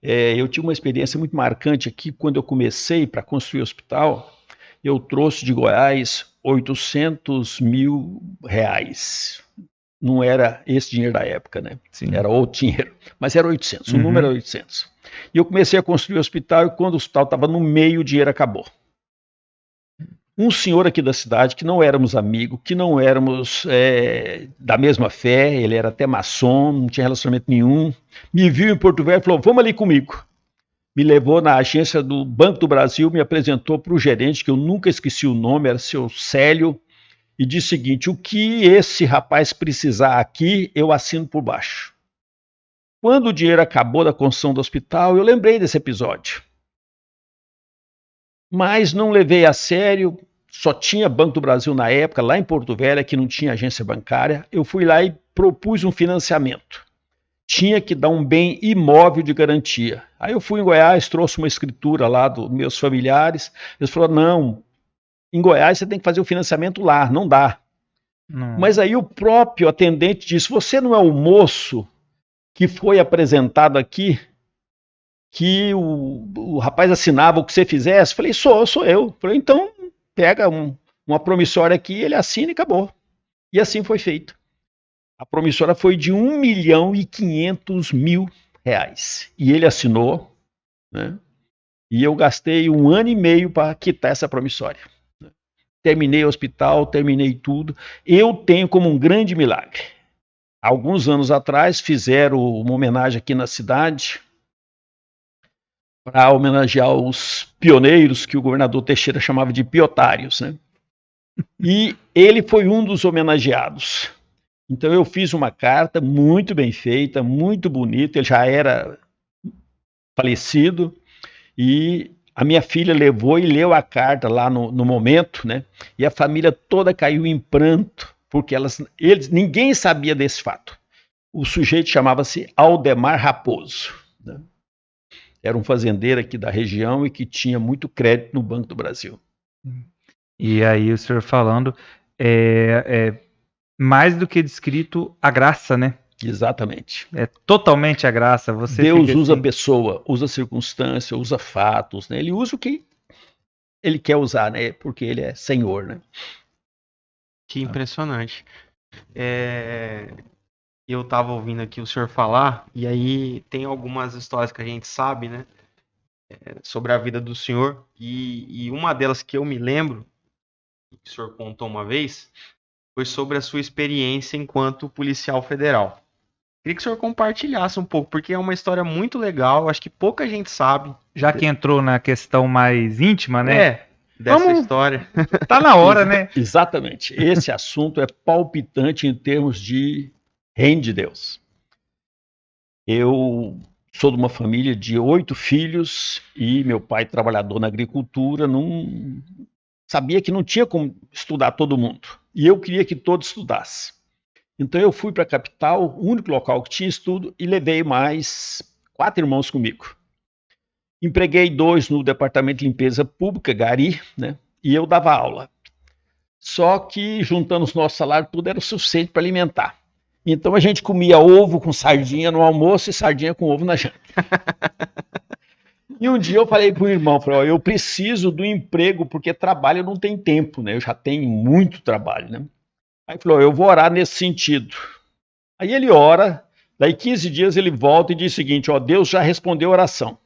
Eu tive uma experiência muito marcante aqui quando eu comecei para construir o hospital. Eu trouxe de Goiás 800 mil reais. Não era esse dinheiro da época, né? Sim. Era outro dinheiro, mas era 800, o número era 800. E eu comecei a construir o hospital e quando o hospital estava no meio, o dinheiro acabou. Um senhor aqui da cidade, que não éramos amigos, que não éramos da mesma fé, ele era até maçom, não tinha relacionamento nenhum, me viu em Porto Velho e falou: vamos ali comigo. Me levou na agência do Banco do Brasil, me apresentou para o gerente, que eu nunca esqueci o nome, era seu Célio, e disse o seguinte: o que esse rapaz precisar aqui, eu assino por baixo. Quando o dinheiro acabou da construção do hospital, eu lembrei desse episódio. Mas não levei a sério, só tinha Banco do Brasil na época, lá em Porto Velho, que não tinha agência bancária. Eu fui lá e propus um financiamento. Tinha que dar um bem imóvel de garantia. Aí eu fui em Goiás, trouxe uma escritura lá dos meus familiares. Eles falaram: não, em Goiás você tem que fazer o financiamento lá, não dá. Não. Mas aí o próprio atendente disse: você não é o moço que foi apresentado aqui, que o rapaz assinava o que você fizesse? Falei: sou eu. Falei: então pega uma promissória aqui, ele assina e acabou. E assim foi feito. A promissória foi de R$ 1.500.000. E ele assinou, né? E eu gastei 1 ano e meio para quitar essa promissória. Terminei o hospital, terminei tudo. Eu tenho como um grande milagre. Alguns anos atrás fizeram uma homenagem aqui na cidade para homenagear os pioneiros que o governador Teixeira chamava de piotários, né? E ele foi um dos homenageados. Então eu fiz uma carta muito bem feita, muito bonita, ele já era falecido, e a minha filha levou e leu a carta lá no momento, né? E a família toda caiu em pranto, porque ninguém sabia desse fato. O sujeito chamava-se Aldemar Raposo, né? Era um fazendeiro aqui da região e que tinha muito crédito no Banco do Brasil. E aí o senhor falando, mais do que descrito a graça, né? Exatamente. É totalmente a graça. Deus usa a pessoa, usa circunstância, usa fatos, né? Ele usa o que ele quer usar, né? Porque ele é Senhor, né? Que impressionante. Eu estava ouvindo aqui o senhor falar, e aí tem algumas histórias que a gente sabe, né? Sobre a vida do senhor, e uma delas que eu me lembro, que o senhor contou uma vez, foi sobre a sua experiência enquanto policial federal. Queria que o senhor compartilhasse um pouco, porque é uma história muito legal, acho que pouca gente sabe. Já que entrou na questão mais íntima, né? Dessa história. Tá na hora, né? Exatamente. Esse assunto é palpitante em termos de reino de Deus. Eu sou de uma família de 8 filhos e meu pai, trabalhador na agricultura, não sabia que não tinha como estudar todo mundo. E eu queria que todos estudassem. Então eu fui para a capital, o único local que tinha estudo, e levei mais 4 irmãos comigo. Empreguei 2 no departamento de limpeza pública, Gari, né? E eu dava aula. Só que juntando os nossos salários, tudo era o suficiente para alimentar. Então a gente comia ovo com sardinha no almoço e sardinha com ovo na janta. E um dia eu falei para o irmão, eu preciso do emprego, porque trabalho não tem tempo, né? Eu já tenho muito trabalho, né? Aí ele falou, eu vou orar nesse sentido. Aí ele ora, daí 15 dias ele volta e diz o seguinte, Deus já respondeu a oração.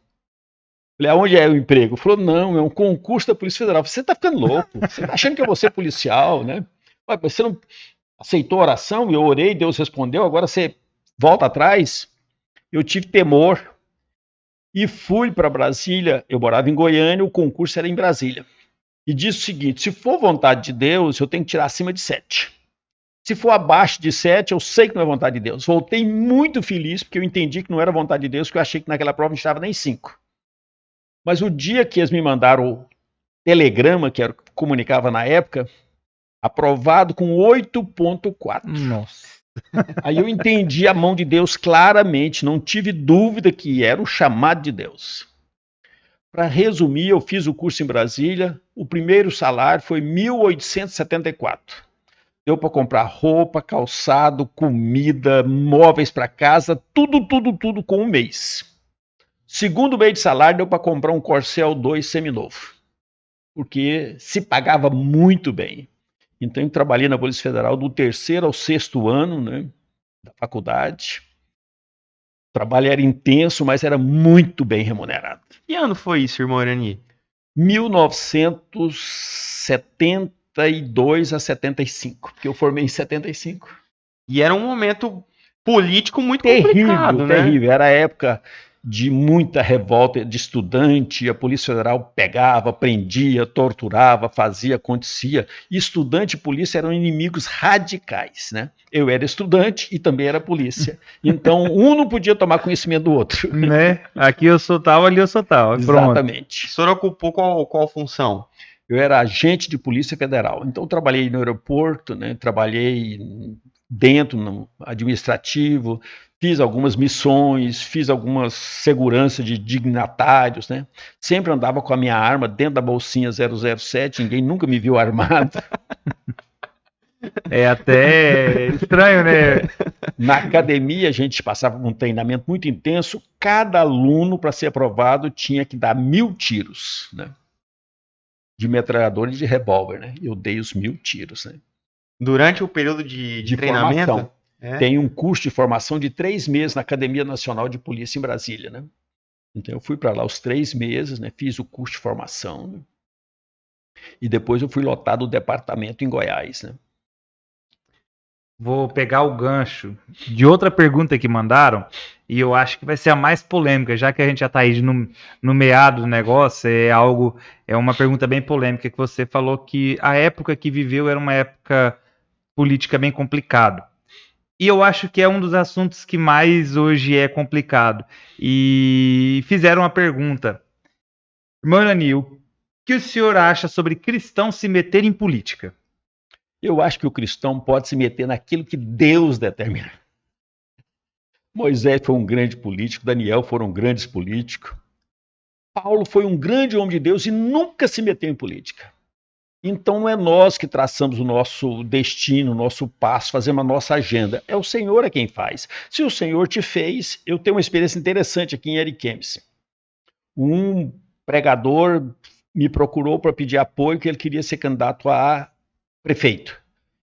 Falei, aonde é o emprego? Ele falou, não, é um concurso da Polícia Federal. Você tá ficando louco, você tá achando que eu vou ser policial, né? Você não aceitou a oração? Eu orei, Deus respondeu, agora você volta atrás? Eu tive temor e fui para Brasília, eu morava em Goiânia, o concurso era em Brasília. E disse o seguinte, se for vontade de Deus, eu tenho que tirar acima de 7. Se for abaixo de 7, eu sei que não é vontade de Deus. Voltei muito feliz, porque eu entendi que não era vontade de Deus, porque eu achei que naquela prova não estava nem 5. Mas o dia que eles me mandaram o telegrama, que era o que comunicava na época, aprovado com 8,4. Nossa. Aí eu entendi a mão de Deus claramente, não tive dúvida que era o chamado de Deus. Para resumir, eu fiz o curso em Brasília, o primeiro salário foi 1.874. Deu para comprar roupa, calçado, comida, móveis para casa, tudo com um mês. Segundo mês de salário, deu para comprar um Corcel 2 seminovo, porque se pagava muito bem. Então, eu trabalhei na Polícia Federal do 3º ao 6º ano, né, da faculdade. O trabalho era intenso, mas era muito bem remunerado. Que ano foi isso, irmão Irani? 1972 a 75, porque eu formei em 75. E era um momento político muito complicado, né? Terrível. Era a época de muita revolta de estudante, a Polícia Federal pegava, prendia, torturava, fazia, acontecia. E estudante e polícia eram inimigos radicais, né? Eu era estudante e também era polícia. Então, um não podia tomar conhecimento do outro. Né? Aqui eu sou tal, ali eu sou tal. Exatamente. O senhor ocupou qual função? Eu era agente de Polícia Federal. Então, trabalhei no aeroporto, né? Trabalhei dentro, no administrativo, fiz algumas missões, fiz algumas segurança de dignatários, né? Sempre andava com a minha arma dentro da bolsinha 007, ninguém nunca me viu armado. É até estranho, né? Na academia, a gente passava um treinamento muito intenso, cada aluno, para ser aprovado, tinha que dar 1.000 tiros, né? de metralhador e de revólver, né? Eu dei os 1000 tiros, né? Durante o período de treinamento? Formação. Tem um curso de formação de 3 meses na Academia Nacional de Polícia em Brasília, né? Então eu fui para lá os 3 meses, né? Fiz o curso de formação, né? E depois eu fui lotado o departamento em Goiás, né? Vou pegar o gancho de outra pergunta que mandaram, e eu acho que vai ser a mais polêmica, já que a gente já está aí no meado do negócio, é uma pergunta bem polêmica, que você falou que a época que viveu era uma época política bem complicada. E eu acho que é um dos assuntos que mais hoje é complicado. E fizeram uma pergunta. Irmão Irani, o que o senhor acha sobre cristãos se meter em política? Eu acho que o cristão pode se meter naquilo que Deus determina. Moisés foi um grande político, Daniel foram grandes políticos. Paulo foi um grande homem de Deus e nunca se meteu em política. Então não é nós que traçamos o nosso destino, o nosso passo, fazemos a nossa agenda. É o Senhor quem faz. Se o Senhor te fez, eu tenho uma experiência interessante aqui em Ariquemes. Um pregador me procurou para pedir apoio, que ele queria ser candidato a prefeito.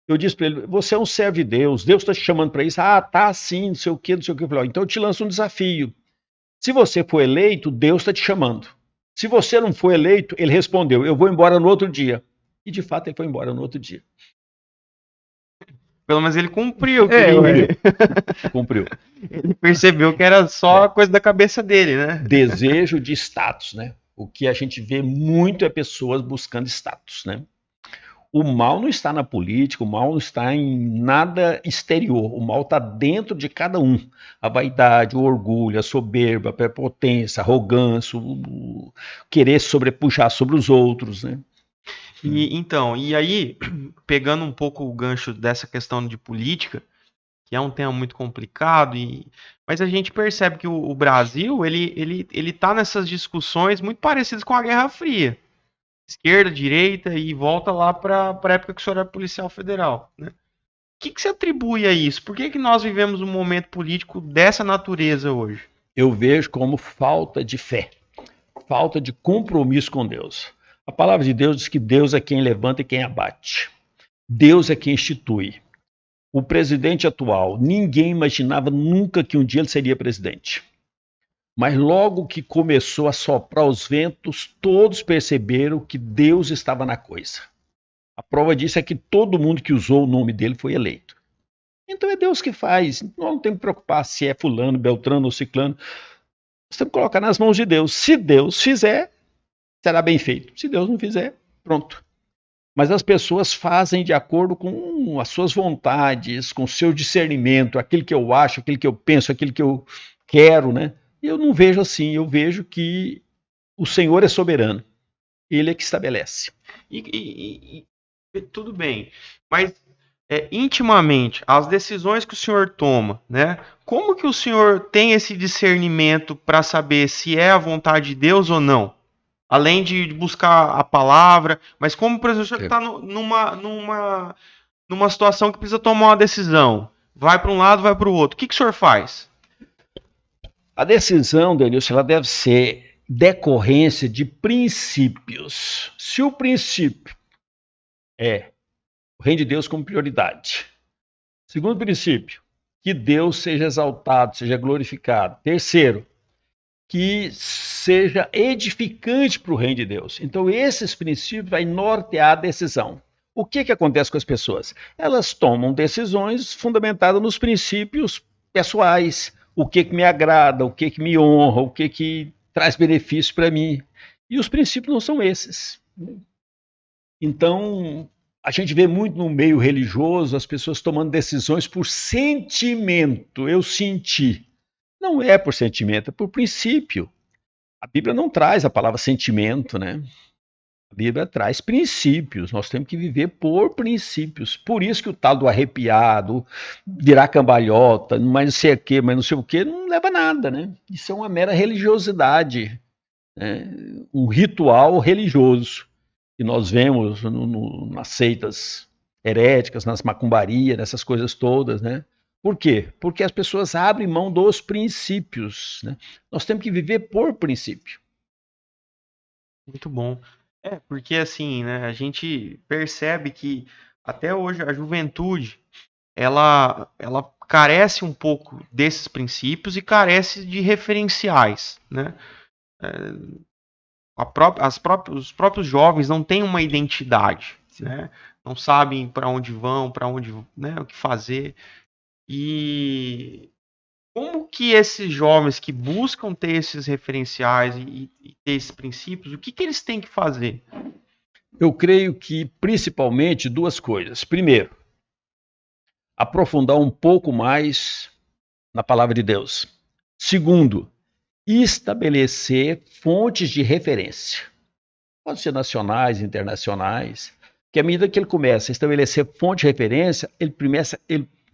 Eu disse para ele, você é um servo de Deus, Deus está te chamando para isso. Ah, tá sim, não sei o quê, não sei o quê. Eu falei, então eu te lanço um desafio. Se você for eleito, Deus está te chamando. Se você não for eleito, ele respondeu, eu vou embora no outro dia. E de fato ele foi embora no outro dia. Pelo menos ele cumpriu. Cumpriu. Ele percebeu que era só coisa da cabeça dele, né? Desejo de status, né? O que a gente vê muito é pessoas buscando status, né? O mal não está na política, o mal não está em nada exterior, o mal está dentro de cada um. A vaidade, o orgulho, a soberba, a prepotência, a arrogância, o querer sobrepujar sobre os outros, né? E aí, pegando um pouco o gancho dessa questão de política, que é um tema muito complicado, mas a gente percebe que o Brasil, ele tá nessas discussões muito parecidas com a Guerra Fria. Esquerda, direita, e volta lá para a época que o senhor era policial federal, né? O que se atribui a isso? Por que nós vivemos um momento político dessa natureza hoje? Eu vejo como falta de fé, falta de compromisso com Deus. A palavra de Deus diz que Deus é quem levanta e quem abate. Deus é quem institui. O presidente atual, ninguém imaginava nunca que um dia ele seria presidente. Mas logo que começou a soprar os ventos, todos perceberam que Deus estava na coisa. A prova disso é que todo mundo que usou o nome dele foi eleito. Então é Deus que faz. Nós não temos que preocupar se é fulano, beltrano ou ciclano. Nós temos que colocar nas mãos de Deus. Se Deus fizer, será bem feito. Se Deus não fizer, pronto. Mas as pessoas fazem de acordo com as suas vontades, com o seu discernimento, aquilo que eu acho, aquilo que eu penso, aquilo que eu quero, né? Eu não vejo assim, eu vejo que o Senhor é soberano. Ele é que estabelece. Tudo bem, mas intimamente, as decisões que o senhor toma, né? Como que o senhor tem esse discernimento para saber se é a vontade de Deus ou não? Além de buscar a palavra, mas como, por exemplo, o senhor está numa situação que precisa tomar uma decisão, vai para um lado, vai para o outro, o que o senhor faz? A decisão, Denilson, ela deve ser decorrência de princípios. Se o princípio é o reino de Deus como prioridade. Segundo princípio, que Deus seja exaltado, seja glorificado. Terceiro, que seja edificante para o reino de Deus. Então, esses princípios vai nortear a decisão. O que acontece com as pessoas? Elas tomam decisões fundamentadas nos princípios pessoais. O que me agrada, o que me honra, o que traz benefício para mim. E os princípios não são esses. Então, a gente vê muito no meio religioso as pessoas tomando decisões por sentimento. Eu senti. Não é por sentimento, é por princípio. A Bíblia não traz a palavra sentimento, né? A Bíblia traz princípios. Nós temos que viver por princípios. Por isso que o tal do arrepiado, virar cambalhota, mas não sei o quê, mas não sei o quê, não leva a nada, né? Isso é uma mera religiosidade, né? Um ritual religioso que nós vemos nas seitas heréticas, nas macumbarias, nessas coisas todas, né? Por quê? Porque as pessoas abrem mão dos princípios, né? Nós temos que viver por princípio. Muito bom. Porque assim, né, a gente percebe que até hoje a juventude, ela carece um pouco desses princípios e carece de referenciais, né? Os próprios jovens não têm uma identidade, né? Não sabem para onde vão, para onde, né, o que fazer. E como que esses jovens que buscam ter esses referenciais e ter esses princípios, o que eles têm que fazer? Eu creio que principalmente duas coisas. Primeiro, aprofundar um pouco mais na palavra de Deus. Segundo, estabelecer fontes de referência. Pode ser nacionais, internacionais, que à medida que ele começa a estabelecer fonte de referência, ele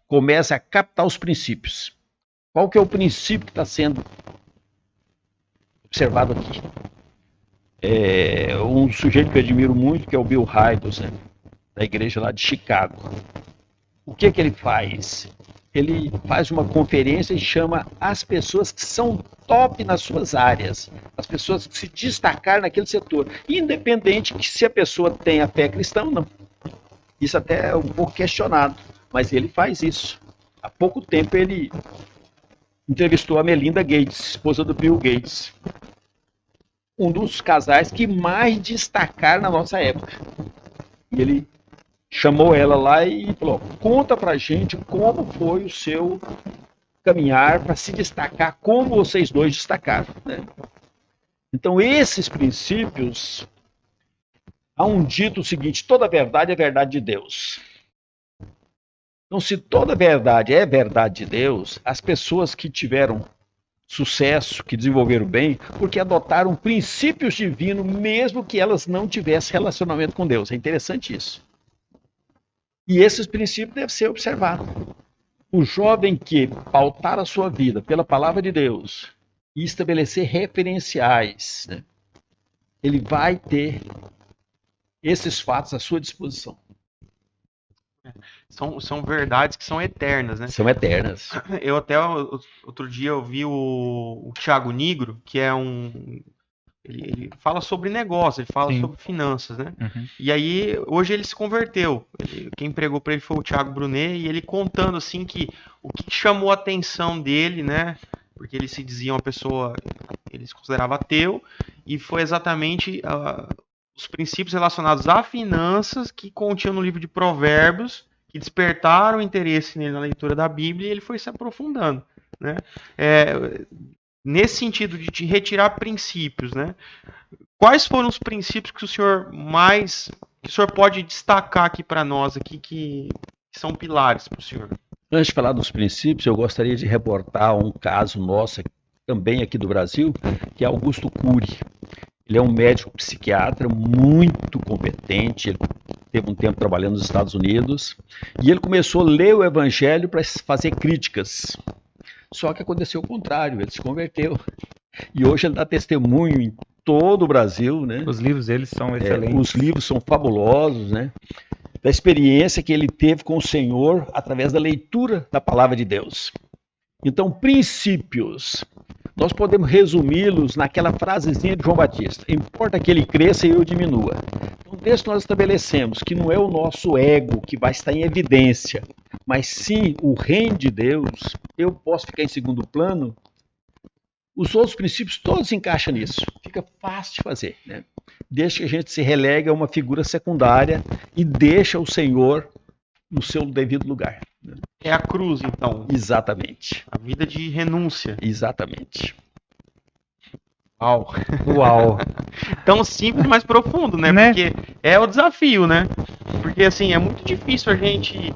começa a captar os princípios. Qual que é o princípio que está sendo observado aqui? Um sujeito que eu admiro muito, que é o Bill Hybels, né, da igreja lá de Chicago. O que ele faz? Ele faz uma conferência e chama as pessoas que são top nas suas áreas, as pessoas que se destacaram naquele setor, independente que se a pessoa tenha fé cristã ou não. Isso até é um pouco questionado, mas ele faz isso. Há pouco tempo ele entrevistou a Melinda Gates, esposa do Bill Gates, um dos casais que mais destacaram na nossa época. E ele chamou ela lá e falou: conta pra gente como foi o seu caminhar para se destacar, como vocês dois destacaram, né? Então, esses princípios, há um dito seguinte: toda verdade é verdade de Deus. Então, se toda verdade é verdade de Deus, as pessoas que tiveram sucesso, que desenvolveram bem, porque adotaram princípios divinos, mesmo que elas não tivessem relacionamento com Deus. É interessante isso. E esses princípios devem ser observados. O jovem que pautar a sua vida pela palavra de Deus e estabelecer referenciais, né, ele vai ter esses fatos à sua disposição. São verdades que são eternas, né? São eternas. Eu até outro dia eu vi o Thiago Nigro, que é ele fala sobre negócio, ele fala sobre finanças, né? Uhum. E aí, hoje ele se converteu. Quem pregou para ele foi o Thiago Brunet, e ele contando assim que o que chamou a atenção dele, né? Porque ele se dizia uma pessoa, ele se considerava ateu, e foi exatamente os princípios relacionados a finanças que continham no livro de Provérbios, que despertaram o interesse nele na leitura da Bíblia, e ele foi se aprofundando, né? Nesse sentido de retirar princípios, né? Quais foram os princípios que o senhor pode destacar aqui para nós aqui que são pilares para o senhor? Antes de falar dos princípios, eu gostaria de reportar um caso nosso, também aqui do Brasil, que é Augusto Cury. Ele é um médico psiquiatra muito competente, ele teve um tempo trabalhando nos Estados Unidos, e ele começou a ler o Evangelho para fazer críticas. Só que aconteceu o contrário, ele se converteu. E hoje ele dá testemunho em todo o Brasil, né? Os livros deles são excelentes. Os livros são fabulosos, né? Da experiência que ele teve com o Senhor através da leitura da palavra de Deus. Então, princípios, nós podemos resumi-los naquela frasezinha de João Batista: importa que ele cresça e eu diminua. Então, desde que nós estabelecemos que não é o nosso ego que vai estar em evidência, mas sim o reino de Deus, eu posso ficar em segundo plano, os outros princípios todos se encaixam nisso. Fica fácil de fazer, né? Desde que a gente se relegue a uma figura secundária e deixa o Senhor no seu devido lugar. É a cruz, então. Exatamente. A vida de renúncia. Exatamente. Uau. Uau. Tão simples, mas profundo, né? Porque é o desafio, né? Porque, assim, é muito difícil a gente...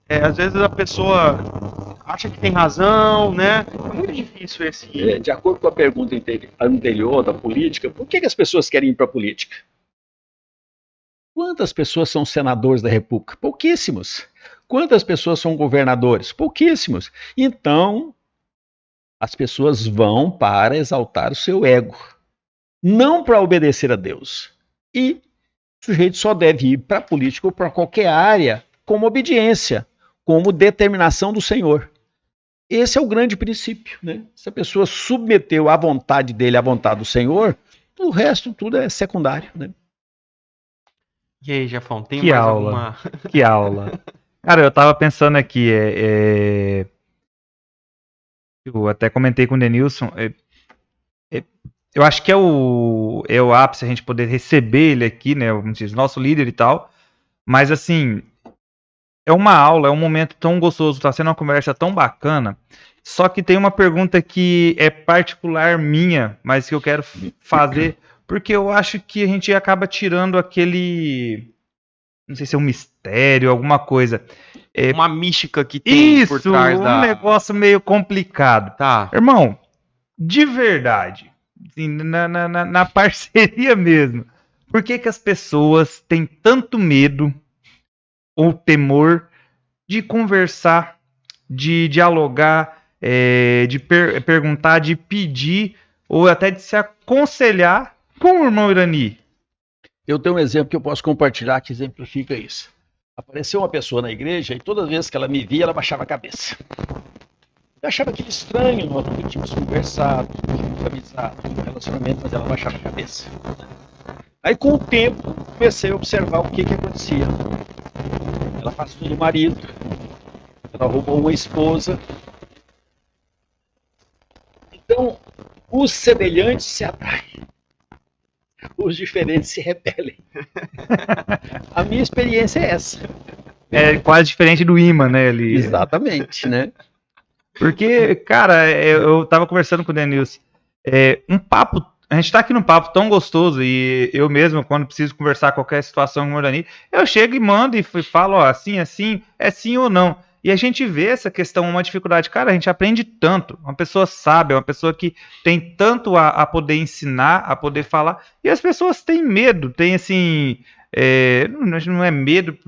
às vezes a pessoa acha que tem razão, né? É muito difícil esse... De acordo com a pergunta anterior da política, por que as pessoas querem ir para a política? Quantas pessoas são senadores da República? Pouquíssimos. Quantas pessoas são governadores? Pouquíssimos. Então, as pessoas vão para exaltar o seu ego, não para obedecer a Deus. E o sujeito só deve ir para a política ou para qualquer área como obediência, como determinação do Senhor. Esse é o grande princípio, né? Se a pessoa submeteu a vontade dele à vontade do Senhor, o resto tudo é secundário, né? E aí, Jefão, tem Que mais aula. alguma... Que aula. Cara, eu tava pensando aqui, eu até comentei com o Denilson, eu acho que é o ápice a gente poder receber ele aqui, né, vamos dizer, nosso líder e tal, mas assim, é uma aula, é um momento tão gostoso, tá sendo uma conversa tão bacana, só que tem uma pergunta que é particular minha, mas que eu quero fazer, porque eu acho que a gente acaba tirando aquele, não sei se é um mistério, alguma coisa. Uma mística que tem por Isso, trás um negócio meio complicado. Tá. Irmão, de verdade, assim, na parceria mesmo, por que que as pessoas têm tanto medo ou temor de conversar, de dialogar, de perguntar, de pedir ou até de se aconselhar com o irmão Irani? Eu tenho um exemplo que eu posso compartilhar que exemplifica isso. Apareceu uma pessoa na igreja e todas as vezes que ela me via, ela baixava a cabeça. Eu achava aquilo estranho, nós nunca tínhamos conversado, tínhamos amizade, tínhamos relacionamento, mas ela baixava a cabeça. Aí com o tempo, comecei a observar o que acontecia. Ela afastou do marido, ela roubou uma esposa. Então, os semelhantes se atraem, os diferentes se repelem. A minha experiência é essa. É quase diferente do imã, né? Ali. Exatamente, né? Porque, cara, eu tava conversando com o Denilson. Um papo. A gente tá aqui num papo tão gostoso e eu mesmo, quando preciso conversar qualquer situação com o Morani, eu chego e mando e falo, ó, assim, é sim ou não. E a gente vê essa questão, uma dificuldade. Cara, a gente aprende tanto. Uma pessoa sábia, uma pessoa que tem tanto a poder ensinar, a poder falar. E as pessoas têm medo, tem assim. Não é medo,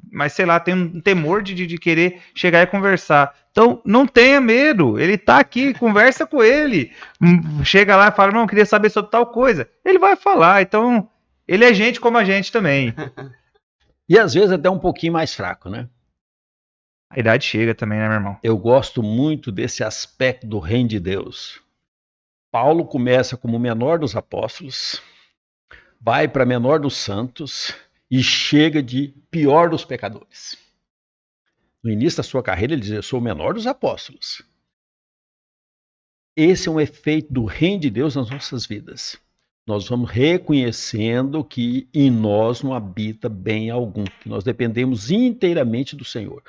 mas sei lá, tem um temor de querer chegar e conversar. Então, não tenha medo, ele tá aqui, conversa com ele. Chega lá e fala, não, queria saber sobre tal coisa. Ele vai falar, então, ele é gente como a gente também. E às vezes até um pouquinho mais fraco, né? A idade chega também, né, meu irmão? Eu gosto muito desse aspecto do reino de Deus. Paulo começa como o menor dos apóstolos, vai para menor dos santos e chega de pior dos pecadores. No início da sua carreira, ele diz: eu sou o menor dos apóstolos. Esse é um efeito do reino de Deus nas nossas vidas. Nós vamos reconhecendo que em nós não habita bem algum, que nós dependemos inteiramente do Senhor.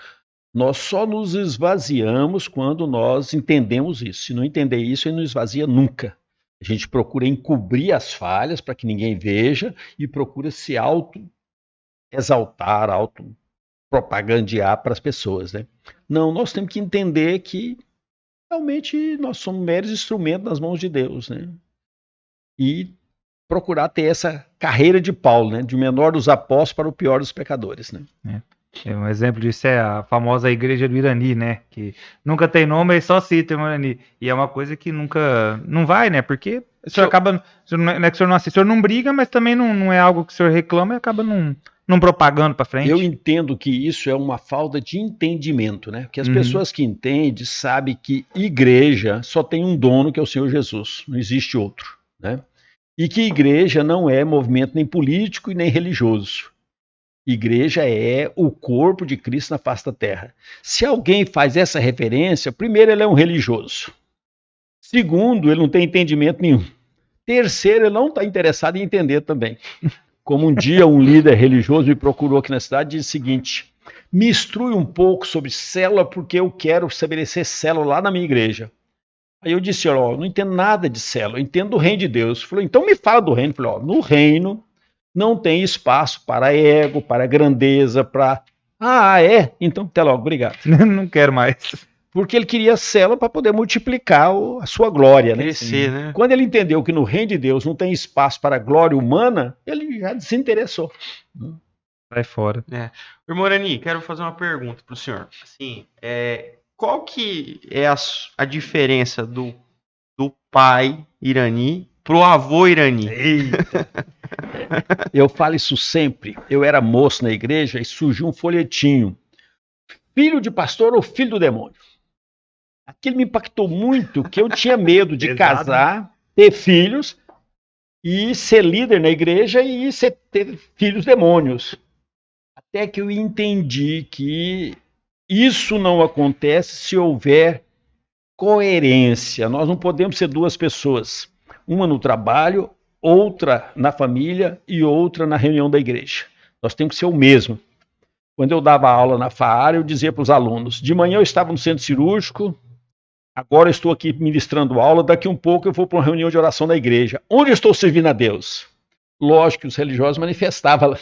Nós só nos esvaziamos quando nós entendemos isso. Se não entender isso, ele não esvazia nunca. A gente procura encobrir as falhas para que ninguém veja e procura se auto-exaltar, auto-propagandear para as pessoas, né? Não, nós temos que entender que realmente nós somos meros instrumentos nas mãos de Deus, né? E procurar ter essa carreira de Paulo, né? De menor dos apóstolos para o pior dos pecadores, né? Um exemplo disso é a famosa igreja do Irani, né? Que nunca tem nome, mas só cita o Irani. E é uma coisa que nunca. Não vai, né? Porque o senhor acaba. Não é que o senhor não assiste, o senhor não briga, mas também não é algo que o senhor reclama e acaba não propagando para frente. Eu entendo que isso é uma falta de entendimento, né? Porque as pessoas que entendem sabem que igreja só tem um dono, que é o Senhor Jesus. Não existe outro, né? E que igreja não é movimento nem político e nem religioso. Igreja é o corpo de Cristo na face da terra. Se alguém faz essa referência, primeiro, ele é um religioso. Segundo, ele não tem entendimento nenhum. Terceiro, ele não está interessado em entender também. Como um dia um líder religioso me procurou aqui na cidade e disse o seguinte: me instrui um pouco sobre célula, porque eu quero estabelecer célula lá na minha igreja. Aí eu disse: ó, não entendo nada de célula, eu entendo do reino de Deus. Ele falou: então me fala do reino. Eu falei: ó, no reino não tem espaço para ego, para grandeza, para... Ah, é? Então, até logo, obrigado. Não quero mais. Porque ele queria célula para poder multiplicar a sua glória, né? Crescer, né? Quando ele entendeu que no reino de Deus não tem espaço para a glória humana, ele já desinteressou. Vai fora. Irmão Irani, quero fazer uma pergunta para o senhor. Assim, qual que é a diferença do pai Irani pro avô Irani? Eita. Eu falo isso sempre. Eu era moço na igreja e surgiu um folhetinho: filho de pastor ou filho do demônio? Aquilo me impactou muito, que eu tinha medo de casar, ter filhos e ser líder na igreja e ter filhos demônios. Até que eu entendi que isso não acontece se houver coerência. Nós não podemos ser duas pessoas, uma no trabalho, outra na família e outra na reunião da igreja. Nós temos que ser o mesmo. Quando eu dava aula na FAAR, eu dizia para os alunos, de manhã eu estava no centro cirúrgico, agora eu estou aqui ministrando aula, daqui um pouco eu vou para uma reunião de oração da igreja. Onde eu estou servindo a Deus? Lógico que os religiosos manifestavam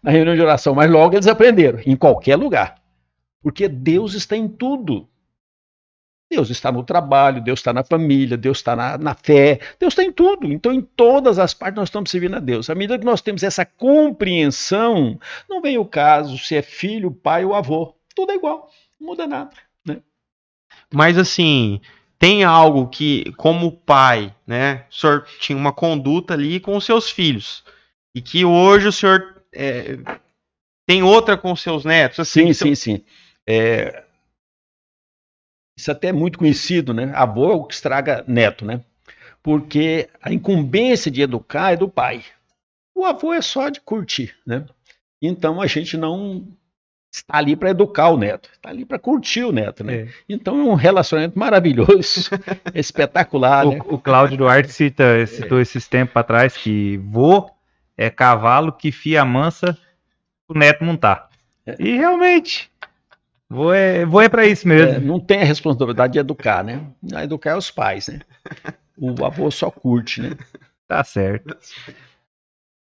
na reunião de oração, mas logo eles aprenderam, em qualquer lugar. Porque Deus está em tudo. Deus está no trabalho, Deus está na família, Deus está na fé, Deus está em tudo. Então, em todas as partes nós estamos servindo a Deus. À medida que nós temos essa compreensão, não vem o caso se é filho, pai ou avô. Tudo é igual, não muda nada. Né? Mas assim, tem algo que, como pai, né, o senhor tinha uma conduta ali com os seus filhos, e que hoje o senhor tem outra com os seus netos? Assim, sim. Isso até é muito conhecido, né? Avô é o que estraga neto, né? Porque a incumbência de educar é do pai. O avô é só de curtir, né? Então a gente não está ali para educar o neto, está ali para curtir o neto, né? Então é um relacionamento maravilhoso, espetacular, né? O Cláudio Duarte citou esses tempos atrás que vô é cavalo que fia mansa o neto montar. E realmente... Vou é para isso mesmo. Não tem a responsabilidade de educar, né? A educar é os pais, né? O avô só curte, né? Tá certo.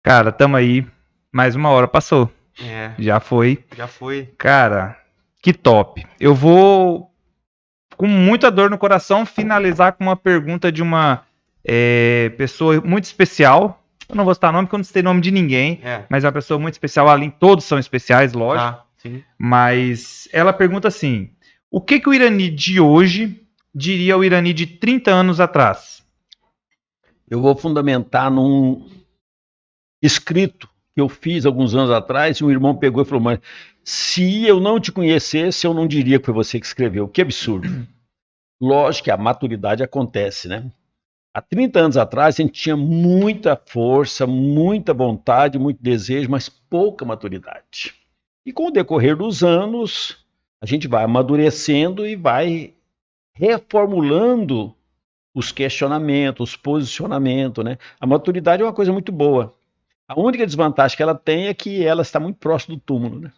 Cara, tamo aí. Mais uma hora passou. Já foi. Cara, que top. Eu vou, com muita dor no coração, finalizar com uma pergunta de uma pessoa muito especial. Eu não vou citar nome porque eu não citei nome de ninguém. Mas é uma pessoa muito especial. Além, todos são especiais, lógico. Sim. Mas ela pergunta assim: o que o Irani de hoje diria ao Irani de 30 anos atrás? Eu vou fundamentar num escrito que eu fiz alguns anos atrás, e um irmão pegou e falou, mas se eu não te conhecesse, eu não diria que foi você que escreveu. Que absurdo. Lógico que a maturidade acontece, né? Há 30 anos atrás, a gente tinha muita força, muita vontade, muito desejo, mas pouca maturidade. E com o decorrer dos anos, a gente vai amadurecendo e vai reformulando os questionamentos, os posicionamentos, né? A maturidade é uma coisa muito boa. A única desvantagem que ela tem é que ela está muito próxima do túmulo, né?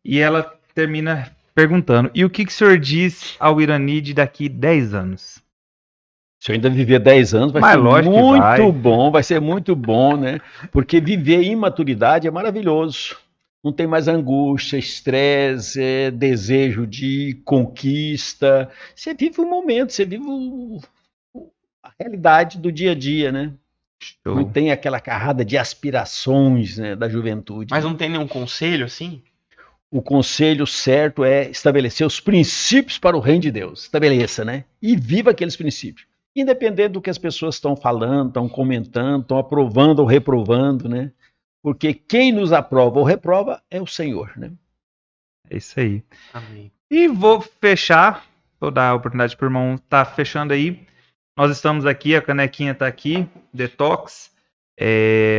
E ela termina perguntando, e o que o senhor diz ao Irani de daqui 10 anos? Se eu ainda viver 10 anos, vai ser muito bom, vai ser muito bom, né? Porque viver em imaturidade é maravilhoso. Não tem mais angústia, estresse, desejo de conquista. Você vive o momento, você vive a realidade do dia a dia, né? Show. Não tem aquela carrada de aspirações, né, da juventude. Mas não tem nenhum conselho assim? O conselho certo é estabelecer os princípios para o reino de Deus. Estabeleça, né? E viva aqueles princípios. Independente do que as pessoas estão falando, estão comentando, estão aprovando ou reprovando, né? Porque quem nos aprova ou reprova é o Senhor, né? É isso aí. Amém. E vou fechar, vou dar a oportunidade para o irmão estar fechando aí. Nós estamos aqui, a canequinha está aqui, Detox.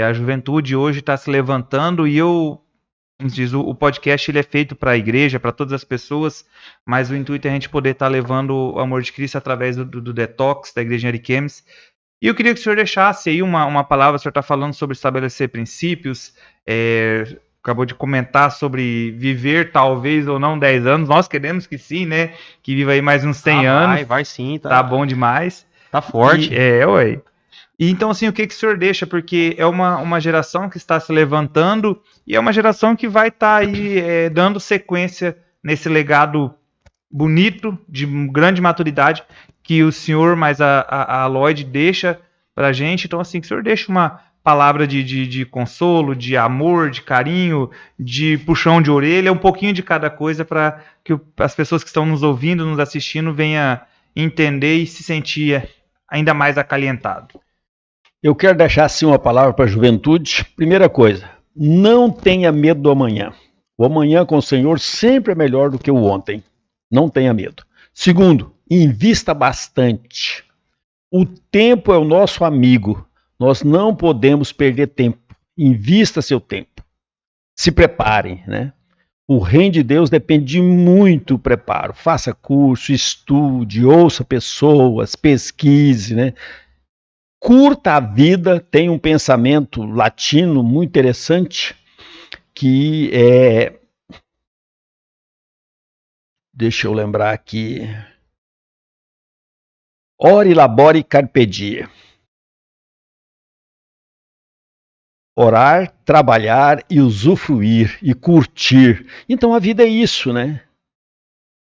A juventude hoje está se levantando e como diz, o podcast ele é feito para a igreja, para todas as pessoas, mas o intuito é a gente poder estar levando o amor de Cristo através do Detox, da Igreja Ariquemes. E eu queria que o senhor deixasse aí uma palavra, o senhor está falando sobre estabelecer princípios, acabou de comentar sobre viver talvez ou não 10 anos, nós queremos que sim, né, que viva aí mais uns 100 anos. Vai sim, tá bom demais. Tá forte. Ué. E então, assim, o que o senhor deixa? Porque é uma geração que está se levantando e é uma geração que vai estar aí dando sequência nesse legado bonito, de grande maturidade, que o senhor, mais a Lloyd, deixa pra gente. Então, assim, que o senhor deixa uma palavra de consolo, de amor, de carinho, de puxão de orelha, um pouquinho de cada coisa, para que as pessoas que estão nos ouvindo, nos assistindo, venham entender e se sentir ainda mais acalentado. Eu quero deixar assim uma palavra para a juventude. Primeira coisa, não tenha medo do amanhã. O amanhã com o Senhor sempre é melhor do que o ontem. Não tenha medo. Segundo, invista bastante. O tempo é o nosso amigo. Nós não podemos perder tempo. Invista seu tempo. Se preparem, né? O reino de Deus depende de muito preparo. Faça curso, estude, ouça pessoas, pesquise, né? Curta a vida. Tem um pensamento latino muito interessante que é... Deixa eu lembrar aqui. Ore, labore, carpe diem. Orar, trabalhar e usufruir e curtir. Então a vida é isso, né?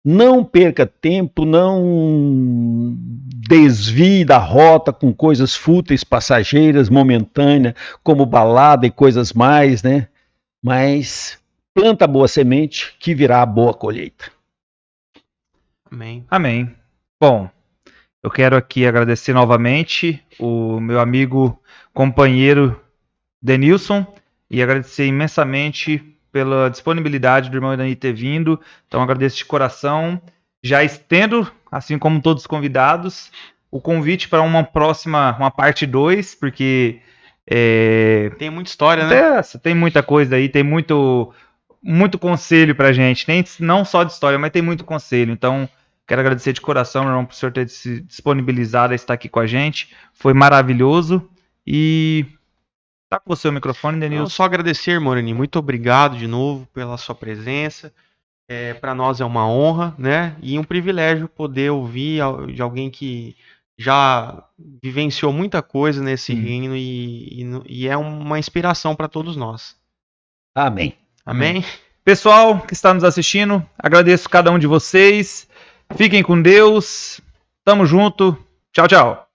Não perca tempo, não desvie da rota com coisas fúteis, passageiras, momentâneas, como balada e coisas mais, né? Mas planta a boa semente que virá a boa colheita. Amém. Amém. Bom, eu quero aqui agradecer novamente o meu amigo, companheiro Denilson, e agradecer imensamente pela disponibilidade do irmão Irani ter vindo. Então agradeço de coração. Já estendo, assim como todos os convidados, o convite para uma parte 2, porque Tem muita história, né? tem muita coisa aí, tem muito conselho pra gente, não só de história, mas tem muito conselho. Então, quero agradecer de coração, meu irmão, por o senhor ter se disponibilizado a estar aqui com a gente. Foi maravilhoso. E tá com você o microfone, Denilson. Só agradecer, irmão Irani. Muito obrigado de novo pela sua presença. Para nós é uma honra, né? E um privilégio poder ouvir de alguém que já vivenciou muita coisa nesse reino e é uma inspiração para todos nós. Amém. Amém? Pessoal que está nos assistindo, agradeço cada um de vocês. Fiquem com Deus. Tamo junto. Tchau, tchau.